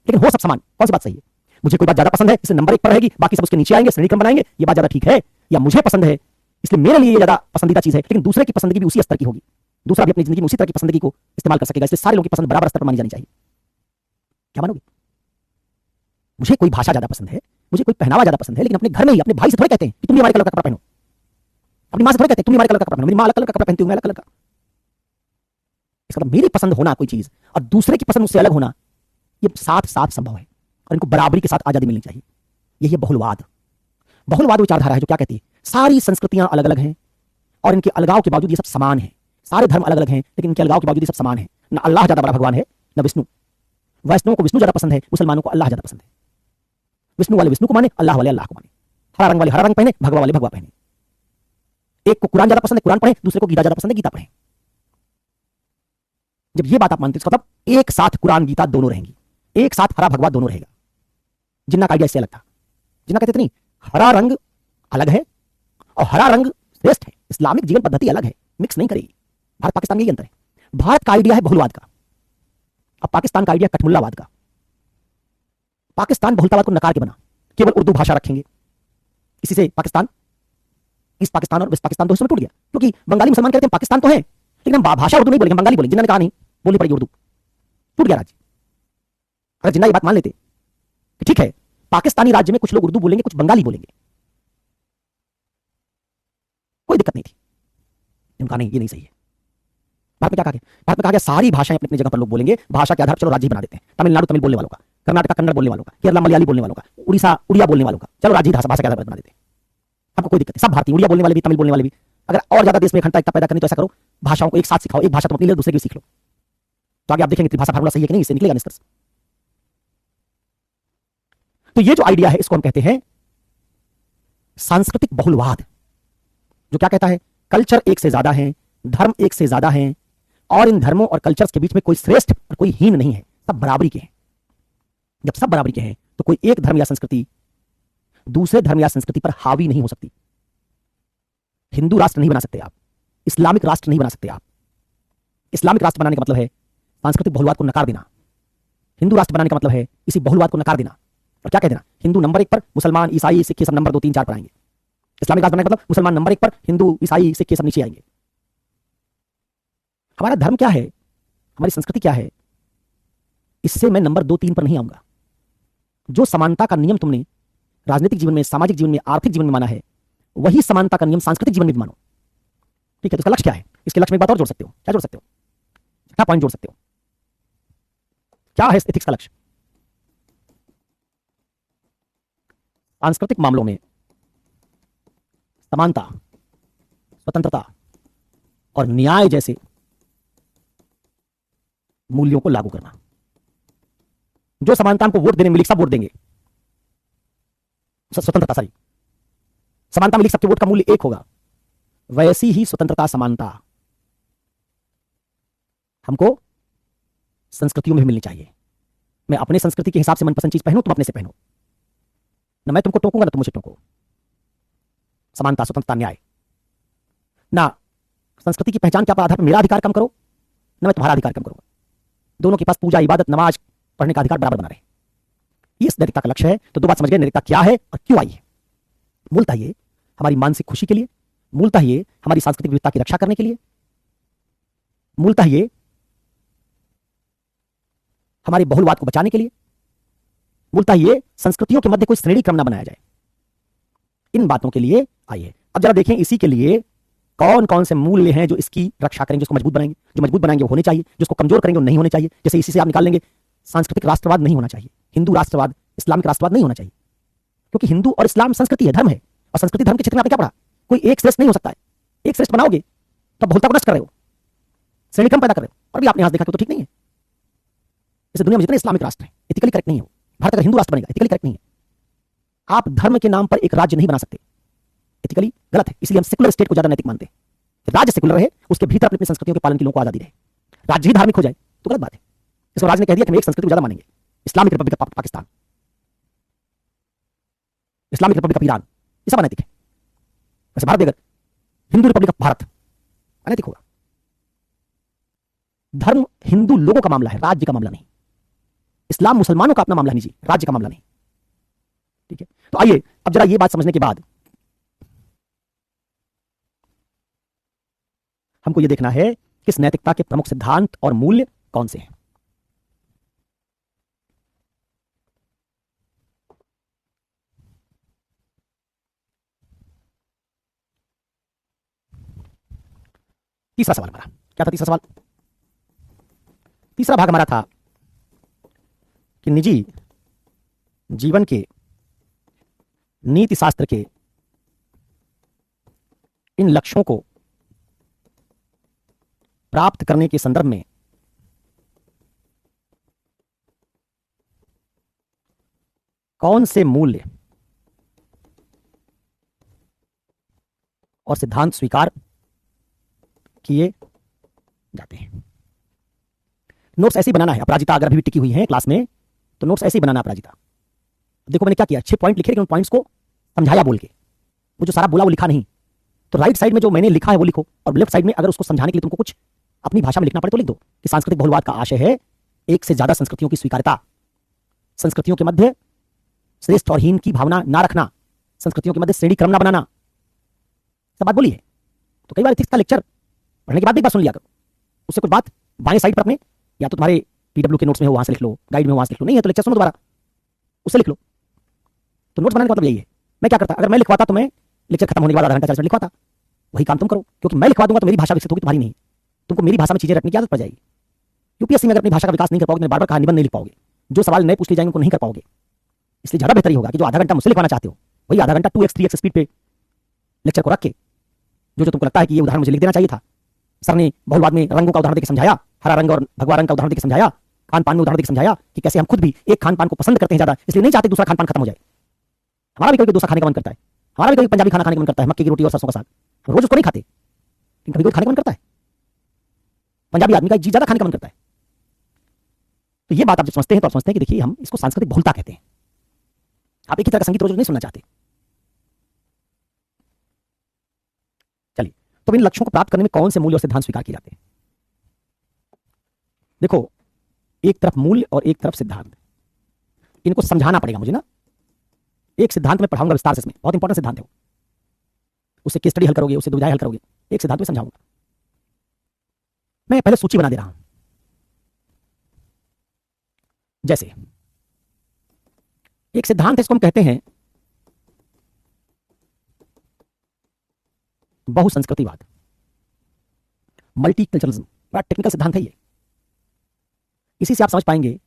लेकिन हो सब समान। कौन सी बात सही है? मुझे कोई बात ज्यादा पसंद है इसलिए नंबर 1 पर रहेगी, बाकी सब उसके नीचे आएंगे, श्रेणी क्रम बनाएंगे, ये बात ज्यादा ठीक है? या मुझे पसंद है इसलिए मेरे लिए ये ज्यादा पसंदीदा चीज है, लेकिन दूसरे की पसंदगी भी उसी स्तर की होगी, दूसरा भी अपनी जिंदगी में उसी तरह की पसंदगी को इस्तेमाल कर सकेगा, इसलिए सारे लोगों की पसंद बराबर स्तर पर मानी जानी चाहिए। क्या मानोगे? मुझे कोई भाषा ज्यादा पसंद है, मुझे कोई पहनावा ज्यादा पसंद है, लेकिन अपने घर में ही अपने भाई से थोड़े कहते हैं कि तुम भी हमारे कलर का कपड़ा पहनो, अपनी मां से थोड़े कहते हैं तुम भी हमारे कलर का कपड़ा पहनो, मेरी मां अलग कलर का कपड़ा पहनती हूं, मैं अलग कलर का। इसका मतलब मेरी पसंद होना कोई चीज और दूसरे की पसंद उससे अलग होना, ये साथ साथ संभव है और इनको बराबरी के साथ आजादी मिलनी चाहिए। यही है बहुलवाद। बहुलवाद विचारधारा है जो क्या कहती है सारी संस्कृतियां अलग अलग हैं और इनके अलगाव के बावजूद ये सब समान है। सारे धर्म अलग अलग हैं लेकिन इनके अलगाव के बावजूद ये सब समान है। न अल्लाह ज्यादा बड़ा भगवान है न विष्णु। वैष्णवों को विष्णु ज्यादा पसंद है, मुसलमानों को अल्लाह ज्यादा पसंद है। विष्णु वाले विष्णु को माने, अल्लाह वाले अल्लाह को माने। हरा रंग वाले हरा रंग पहने, भगवा वाले भगवा पहने। एक को कुरान ज्यादा पसंद है, कुरान पढ़े, दूसरे को गीता ज्यादा पसंद है, गीता पढ़े। जब ये बात आप मानते हो इसका मतलब एक साथ कुरान गीता दोनों रहेंगी, एक साथ हरा भगवा दोनों रहेगा। जिन्ना का आइडिया इससे अलग था। जिन्ना कहते थे नहीं हरा रंग अलग है और हरा रंग श्रेष्ठ है, इस्लामिक जीवन पद्धति अलग है, मिक्स नहीं करेगी। भारत पाकिस्तान में यही अंतर है। भारत का आइडिया है बहुलवाद का, अब पाकिस्तान का आइडिया कठमुल्लावाद का। पाकिस्तान बहुलतावाद को नकार के बना, केवल उर्दू भाषा रखेंगे। इसी से पाकिस्तान, ईस्ट पाकिस्तान और वेस्ट पाकिस्तान दो हिस्सों में टूट गया, क्योंकि बंगाली मुसलमान कहते हैं पाकिस्तान तो है लेकिन हम भाषा उर्दू नहीं बोलेंगे, बंगाली बोलेंगे। जिन्होंने कहा नहीं बोलनी पड़ेगी उर्दू, टूट गया राज्य। अगर जिन्ना ये बात मान लेते कि ठीक है पाकिस्तानी राज्य में कुछ लोग उर्दू बोलेंगे, कुछ बंगाली बोलेंगे, कोई दिक्कत नहीं थी। उनका नहीं, ये नहीं सही है। भारत में क्या कहा गया? भारत में कहा गया सारी भाषाएं अपनी अपनी जगह पर लोग बोलेंगे, भाषा के आधार पर चलो राज्य बना देते हैं। तमिलनाडु तमिल बोलने वालों का, कर्नाटक कन्नड़ बोलने वालों का, केरला मलयाली बोलने वालों का, उड़ीसा उड़िया बोलने वालों का, चलो राज्य भाषा के आधार पर बना देते हैं। आपको कोई दिक्कत नहीं, सब भारतीय, उड़िया बोलने वाले भी, तमिल बोलने वाले भी। अगर और ज्यादा देश में अखंडता एकता पैदा करनी तो ऐसा करो, भाषाओं को एक साथ सिखाओ, एक भाषा तुम अपनी ले दूसरे की सीख लो, तो आगे आप देखेंगे त्रिभाषा फार्मूला सही है कि नहीं, इससे निकलेगा निष्कर्ष। तो ये जो आइडिया है इसको हम कहते हैं सांस्कृतिक बहुलवाद, जो क्या कहता है कल्चर एक से ज्यादा है, धर्म एक से ज्यादा है, और इन धर्मों और कल्चर्स के बीच में कोई श्रेष्ठ और कोई हीन नहीं है, सब बराबरी के हैं। जब सब बराबरी के हैं तो कोई एक धर्म या संस्कृति दूसरे धर्म या संस्कृति पर हावी नहीं हो सकती। हिंदू राष्ट्र नहीं बना सकते आप, इस्लामिक राष्ट्र नहीं बना सकते आप। इस्लामिक राष्ट्र बनाने का मतलब है सांस्कृतिक बहुलवाद को नकार देना। हिंदू राष्ट्र बनाने का मतलब है इसी बहुलवाद को नकार देना और क्या कह देना, हिंदू नंबर 1 पर, मुसलमान, ईसाई, सिख सब नंबर 2, 3, 4 पर आएंगे। इस्लामिक राष्ट्र बनाने का मतलब मुसलमान नंबर 1 पर, हिंदू, ईसाई, सिख सब नीचे आएंगे। हमारा धर्म क्या है, हमारी संस्कृति क्या है, इससे मैं नंबर 2, 3 पर नहीं आऊंगा। जो समानता का नियम तुमने राजनीतिक जीवन में, सामाजिक जीवन में, आर्थिक जीवन में माना है, वही समानता का नियम सांस्कृतिक जीवन में भी मानो। ठीक है, तो इसका लक्ष्य क्या है? इसके लक्ष्य में एक बात और जोड़ सकते हो। क्या जोड़ सकते हो? क्या पॉइंट जोड़ सकते हो? क्या है एथिक्स का लक्ष्य? सांस्कृतिक मामलों में समानता, स्वतंत्रता और न्याय जैसे मूल्यों को लागू करना। जो समानता हमको वोट देने मिली, सब वोट देंगे। स्वतंत्रता, सॉरी, समानता मिली, सबके वोट का मूल्य एक होगा। वैसी ही स्वतंत्रता, समानता हमको संस्कृतियों में भी मिलनी चाहिए। मैं अपने संस्कृति के हिसाब से मनपसंद चीज पहनूं, तुम अपने से पहनो। ना मैं तुमको टोकूंगा, ना तुम मुझे टोको। समानता, स्वतंत्रता, न्याय। ना संस्कृति की पहचान के आधार पर मेरा अधिकार कम करो, ना मैं तुम्हारा अधिकार कम करूंगा। दोनों के पास पूजा, इबादत, नमाज पढ़ने का अधिकार बराबर बना रहे। ये नैतिकता का लक्ष्य है। तो दो बात समझ गए, नैतिकता क्या है और क्यों आई है। मूलतः ये हमारी मानसिक खुशी के लिए, मूलतः ये हमारी सांस्कृतिक विविधता की रक्षा करने के लिए, मूलतः ये हमारे बहुलवाद को बचाने के लिए, मूलतः ये संस्कृतियों के मध्य कोई श्रेणी क्रम ना बनाया जाए, इन बातों के लिए आई है। अब जरा देखें इसी के लिए कौन कौन से मूल्य हैं जो इसकी रक्षा करेंगे, जिसको मजबूत बनाएंगे। जो मजबूत बनाएंगे वो होने चाहिए, जिसको कमजोर करेंगे वो नहीं होने चाहिए। जैसे इसी से आप निकाल लेंगे, सांस्कृतिक राष्ट्रवाद नहीं होना चाहिए, हिंदू राष्ट्रवाद, इस्लामिक राष्ट्रवाद नहीं होना चाहिए, क्योंकि हिंदू और इस्लाम संस्कृति है, धर्म है। और संस्कृति धर्म के क्षेत्र में आपने क्या पढ़ा? कोई एक श्रेष्ठ नहीं हो सकता है। एक श्रेष्ठ बनाओगे तो बहुलता को नष्ट कर रहे हो, श्रेणी क्रम पैदा कर रहे हो। और भी आपने यहां देखा तो ठीक नहीं है। जैसे दुनिया में जितने इस्लामिक राष्ट्र हैं, एथिकली करेक्ट नहीं है। भारत अगर हिंदू राष्ट्र बनेगा, एथिकली करेक्ट नहीं है। आप धर्म के नाम पर एक राज्य नहीं बना सकते, एथिकली गलत है। इसलिए हम सेकुलर स्टेट को ज्यादा नैतिक मानते हैं। राज्य सेकुलर रहे, उसके भीतर अपनी संस्कृतियों के पालन के लोगों को आजादी रहे। राज्य ही धार्मिक हो जाए तो गलत बात है। इसको राज्य ने कह दिया कि हम एक संस्कृति को ज्यादा मानेंगे, Islamic Republic of Pakistan, Islamic Republic of Iran, ये सब अनैतिक है। वैसे भारत अगर हिंदू रिपब्लिक ऑफ भारत, अनैतिक होगा। धर्म हिंदू लोगों का मामला है, राज्य का मामला नहीं। इस्लाम मुसलमानों का अपना मामला नहीं जी, राज्य का मामला नहीं। ठीक है, तो आइए अब जरा ये बात समझने के बाद हमको यह देखना है कि इस नैतिकता के प्रमुख सिद्धांत और मूल्य कौन से हैं। तीसरा सवाल हमारा क्या था? तीसरा सवाल, तीसरा भाग हमारा था कि निजी जीवन के नीति शास्त्र के इन लक्ष्यों को प्राप्त करने के संदर्भ में कौन से मूल्य और सिद्धांत स्वीकार किए जाते हैं। नोट्स ऐसे ही बनाना है। अपराजिता अगर अभी भी टिकी हुई है क्लास में तो नोट्स ऐसे ही बनाना। अपराजिता देखो मैंने क्या किया, 6 पॉइंट लिखे, लेकिन उन पॉइंट्स को समझाया बोल के। वो जो सारा बोला वो लिखा नहीं। तो राइट साइड में जो मैंने लिखा है वो लिखो, और लेफ्ट साइड में अगर उसको समझाने के लिए तुमको कुछ अपनी भाषा में लिखना पड़े तो लिख दो कि सांस्कृतिक बहुलवाद का आशय है एक से ज्यादा संस्कृतियों की स्वीकार्यता, संस्कृतियों के मध्य श्रेष्ठ और हीन की भावना ना रखना, संस्कृतियों के मध्य श्रेणी क्रम ना बनाना। सब बात बोली है। तो कई बार एथिक्स का लेक्चर पढ़ने के बाद भी एक बात सुन लिया करो, उससे कुछ बात बाएं साइड पर अपने, या तो तुम्हारे पीडब्ल्यू के नोट्स में हो वहां से लिख लो, गाइड में वहां से लिख लो, नहीं है तो लेक्चर सुनो दोबारा, उससे लिख लो। तो नोट्स बनाने का मतलब यही है। मैं क्या करता, अगर मैं लिखवाता तो मैं लेक्चर खत्म होने के बाद आधा घंटा 40 मिनट लिखवाता। वही काम तुम करो, क्योंकि मैं लिखवा दूंगा तो मेरी भाषा विकसित होगी, तुम्हारी नहीं। तुमको मेरी भाषा में चीजें रखने की आदत पड़ जाएगी। यूपीएससी में अगर अपनी भाषा का विकास नहीं कर पाओगे, बार बार कहा निबंध नहीं लिख पाओगे, जो सवाल नए पूछ लिए जाएंगे उनको नहीं कर पाओगे। इसलिए ज्यादा बेहतर होगा कि जो आधा घंटा मुझसे लिखवाना चाहते हो वही आधा घंटा 2x 3x स्पीड पे लेक्चर को रख के जो तुमको लगता है कि ये उदाहरण मुझे लिख देना चाहिए था, सर ने बहुलवाद में रंगों का उदाहरण देकर समझाया, हरा रंग और भगवा रंग का उदाहरण देकर समझाया, खान पान में उदाहरण देकर समझाया कि कैसे हम खुद भी एक खान पान को पसंद करते हैं ज्यादा, इसलिए नहीं चाहते दूसरा खान पान खत्म हो जाए। हमारा भी कभी दूसरा खाने का मन करता है, हमारा भी कभी पंजाबी खाना खाने का मन करता है, मक्के की रोटी और सरसों का साग। रोज उसको नहीं खाते, लेकिन कभी कोई खाने का मन करता है। पंजाबी आदमी का एक जी ज्यादा खाने का मन करता है। तो ये बात आप जब समझते हैं तो आप समझते हैं कि देखिए हम इसको सांस्कृतिक बहुलता कहते हैं। आप एक ही तरह का संगीत रोज नहीं सुनना चाहते। चलिए, तो इन लक्ष्यों को प्राप्त करने में कौन से मूल्य और सिद्धांत स्वीकार किए जाते हैं? देखो, एक तरफ मूल्य और एक तरफ सिद्धांत, इनको समझाना पड़ेगा मुझे ना। एक सिद्धांत में पढ़ाऊंगा विस्तार से, इसमें बहुत इंपॉर्टेंट सिद्धांत है वो। उससे केस स्टडी हल करोगे, उससे दुविधाएं हल करोगे, एक सिद्धांत में समझाऊंगा। मैं पहले सूची बना दे रहा हूं। जैसे एक सिद्धांत है, इसको हम कहते हैं बहुसंस्कृतिवाद, मल्टीकल्चरलिज्म। बड़ा टेक्निकल सिद्धांत है ये। इसी से आप समझ पाएंगे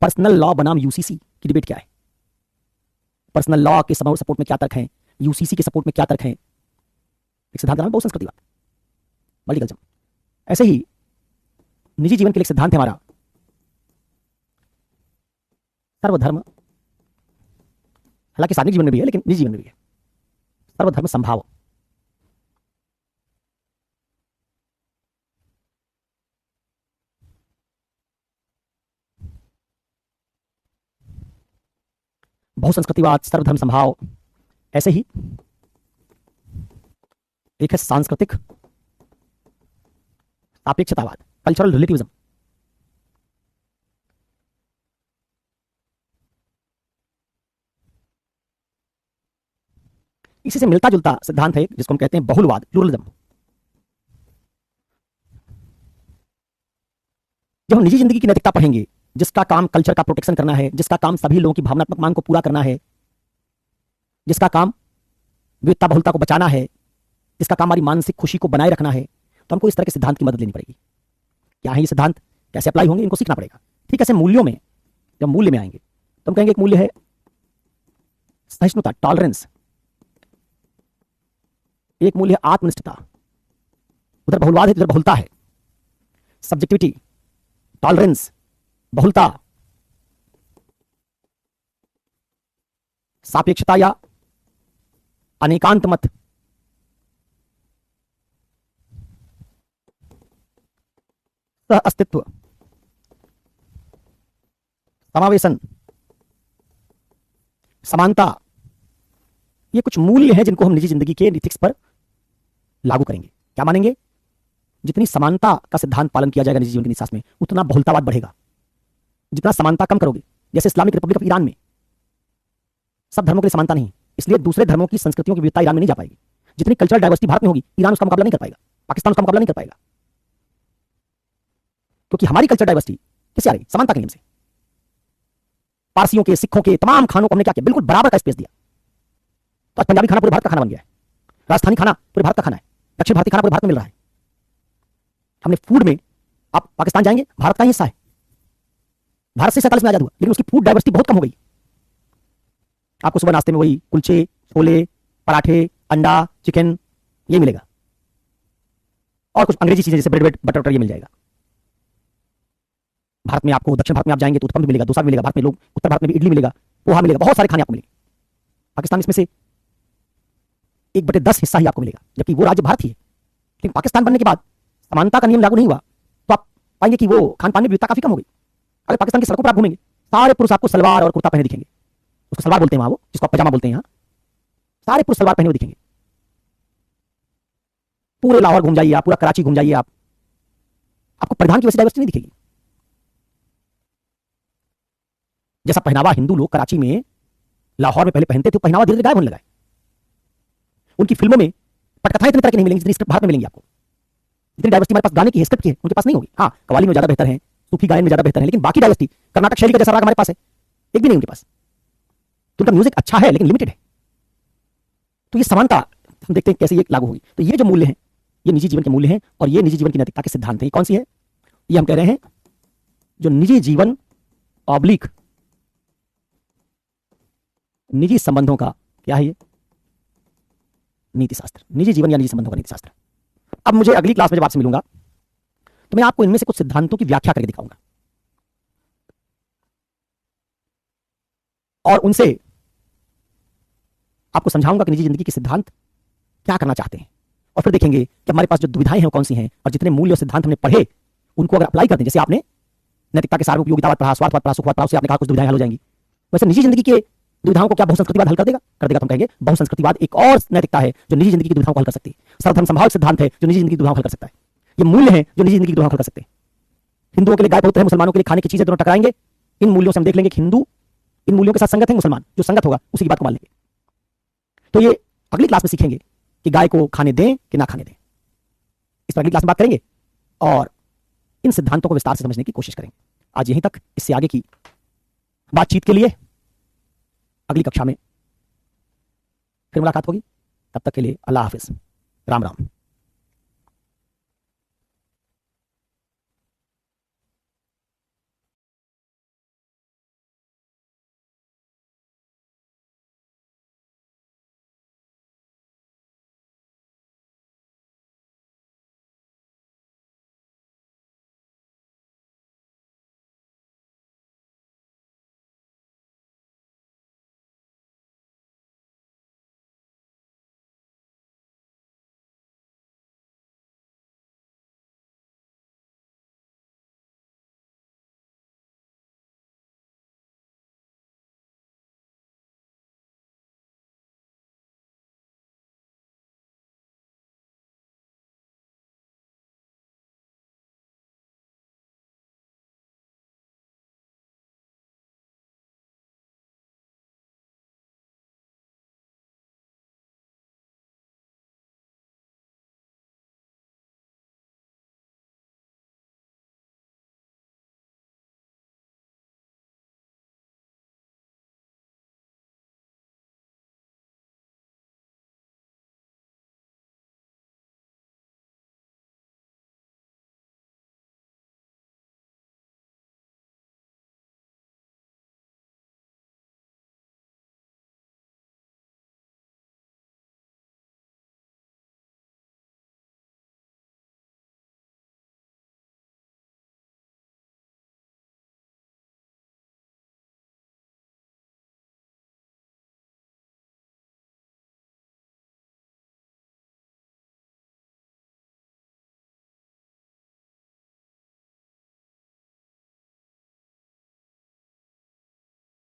पर्सनल लॉ बनाम यूसीसी की डिबेट क्या है। पर्सनल लॉ के सपोर्ट में क्या तर्क है, यूसीसी के सपोर्ट में क्या तर्क है। एक सिद्धांत का नाम है बहुसंस्कृतिवाद, मल्टीकल्चर। ऐसे ही निजी जीवन के लिए एक सिद्धांत है हमारा सर्वधर्म, हालांकि सार्वजनिक जीवन में भी है लेकिन निजी जीवन में भी है, सर्वधर्म संभाव। बहुसंस्कृतिवाद, सर्वधर्म संभाव। ऐसे ही एक है सांस्कृतिक सापेक्षतावाद, कल्चरल रिलेटिविज्म। इसी से मिलता जुलता सिद्धांत है जिसको हम कहते हैं बहुलवाद, प्लूरलिज्म। जब हम निजी जिंदगी की नैतिकता पढ़ेंगे, जिसका काम कल्चर का प्रोटेक्शन करना है, जिसका काम सभी लोगों की भावनात्मक मांग को पूरा करना है, जिसका काम विविधता बहुलता को बचाना है, जिसका काम हमारी मानसिक खुशी को बनाए रखना है, तो हमको इस तरह के सिद्धांत की मदद लेनी पड़ेगी। क्या है ये सिद्धांत, कैसे अप्लाई होंगे, इनको सीखना पड़ेगा। ठीक है, ऐसे मूल्यों में, जब मूल्य में आएंगे तो हम कहेंगे एक मूल्य है सहिष्णुता, टॉलरेंस। एक मूल्य है आत्मनिष्ठता, उधर बहुलवाद है, उधर बहुलता है। सब्जेक्टिविटी, टॉलरेंस, बहुलता, सापेक्षता या अनेकांत मत, सह अस्तित्व, समावेशन, समानता। ये कुछ मूल्य हैं जिनको हम निजी जिंदगी के एथिक्स पर लागू करेंगे। क्या मानेंगे? जितनी समानता का सिद्धांत पालन किया जाएगा निजी जीवन के निसास में, उतना बहुलतावाद बढ़ेगा। जितना समानता कम करोगे, जैसे इस्लामिक रिपब्लिक ऑफ ईरान में सब धर्मों के लिए समानता नहीं, इसलिए दूसरे धर्मों की संस्कृतियों की विविधता ईरान में नहीं जा पाएगी। जितनी कल्चरल डाइवर्सिटी भारत में होगी, ईरान उसका मुकाबला नहीं कर पाएगा, पाकिस्तान उसका मुकाबला नहीं कर पाएगा। क्योंकि हमारी कल्चर डाइवर्सिटी किससे आ रही? समानता के नियम से। पारसियों के, सिखों के तमाम खानों को हमने क्या किया? बिल्कुल बराबर का स्पेस दिया। तो आज पंजाबी खाना पूरे भारत का खाना बन गया है, राजस्थानी खाना पूरे भारत का खाना है, दक्षिण भारतीय खाना पूरे भारत में मिल रहा है। हमने फूड में, आप पाकिस्तान जाएंगे, भारत का ही हिस्सा है, भारत से 47 में आजाद हुआ, लेकिन उसकी फूड डाइवर्सिटी बहुत कम हो गई। आपको सुबह नाश्ते में वही कुलचे, छोले, पराठे, अंडा, चिकन ये मिलेगा, और कुछ अंग्रेजी चीजें जैसे ब्रेड, बटर ये मिल जाएगा। भारत में आपको, दक्षिण भारत में आप जाएंगे तो उत्पम भी मिलेगा, डोसा भी मिलेगा। भारत में लोग, उत्तर भारत में भी इडली मिलेगा, पोहा मिलेगा, बहुत सारे खाने आपको मिलेंगे। पाकिस्तान इसमें से 1/10 हिस्सा ही आपको मिलेगा, जबकि वो राज्य भारत ही है। लेकिन पाकिस्तान बनने के बाद समानता का नियम लागू नहीं हुआ, तो आप पाएंगे कि वो खान पान में विविधता काफी कम हो गई। अगर पाकिस्तान की सड़कों पर आप घूमेंगे, सारे पुरुष आपको सलवार और कुर्ता पहने दिखेंगे। उसको सलवार बोलते हैं वहां, वो जिसको आप पजामा बोलते हैं यहाँ, सारे पुरुष सलवार पहने हुए दिखेंगे। पूरे लाहौर घूम जाइए आप, पूरा कराची घूम जाइए आप, आपको परिधान की वैसी डाइवर्सिटी नहीं दिखेगी। जैसा पहनावा हिंदू लोग कराची में, लाहौर में पहले पहनते थे, पहनावा धीरे धीरे गायब होने लगा है। उनकी फिल्मों में पटकथाएं इतनी तरह की नहीं मिलेंगी जितनी स्क्रिप्ट भारत में मिलेंगी आपको। जितनी डाइवर्सिटी हमारे पास गाने की स्क्रिप्ट की है, उनके पास नहीं होगी। हाँ, कव्वाली में ज्यादा बेहतर है, सूफी गायन में ज्यादा बेहतर है, लेकिन बाकी डाइवर्सिटी, कर्नाटक शैली का जैसा राग हमारे पास है, एक भी नहीं उनके पास। तो उनका म्यूजिक अच्छा है लेकिन लिमिटेड है। तो ये समानता हम देखते हैं कैसे ये लागू होगी। तो ये जो मूल्य हैं, ये निजी जीवन के मूल्य हैं, और ये निजी जीवन की नैतिकता के सिद्धांत हैं। कौन सी है? ये हम कह रहे हैं जो निजी जीवन ऑब्लिक निजी संबंधों का क्या है, ये नीति शास्त्र, निजी जीवन या निजी संबंधों का नीति शास्त्र। अब मुझे अगली क्लास में जब आपसे मिलूंगा तो मैं आपको इनमें से कुछ सिद्धांतों की व्याख्या करके दिखाऊंगा, और उनसे आपको समझाऊंगा कि निजी जिंदगी के सिद्धांत क्या करना चाहते हैं, और फिर देखेंगे कि हमारे पास जो दुविधाएं हैं वो कौन सी हैं, और जितने मूल्य और सिद्धांत हमने पढ़े उनको अगर अप्लाई करते हैं, जैसे आपने नैतिकता के सार में उपयोगितावाद पढ़ा, स्वार्थवाद पढ़ा, सुखवाद पढ़ा, उससे आपने कहा कुछ दुविधाएं हल हो जाएंगी। वैसे निजी जिंदगी के दुविधाओं को क्या बहुसंस्कृतिवाद हल कर देगा? कर देगा। तो हम कहेंगे बहुसंस्कृतिवाद एक और नैतिकता है जो निजी जिंदगी की दुविधाओं को हल कर सकती है। सर्वधर्म संभाव सिद्धांत है जो निजी जिंदगी की दुविधाओं को हल कर सकता है। ये मूल्य हैं जो निजी जिंदगी की दुविधाओं को हल कर सकते हैं। हिंदुओं के लिए गाय पवित्र है, मुसलमानों के लिए खाने की चीजें, दोनों टकराएंगे। इन मूल्यों से हम देख लेंगे कि हिंदू इन मूल्यों के साथ संगत है, मुसलमान जो संगत होगा उसी की बात को मान लेंगे। तो ये अगली क्लास में सीखेंगे कि गाय को खाने दें कि ना खाने दें। इस पर अगली क्लास में बात करेंगे और इन सिद्धांतों को विस्तार से समझने की कोशिश करेंगे। आज यहीं तक। इससे आगे की बातचीत के लिए अगली कक्षा में फिर मुलाकात होगी। तब तक के लिए अल्लाह हाफिज, राम राम।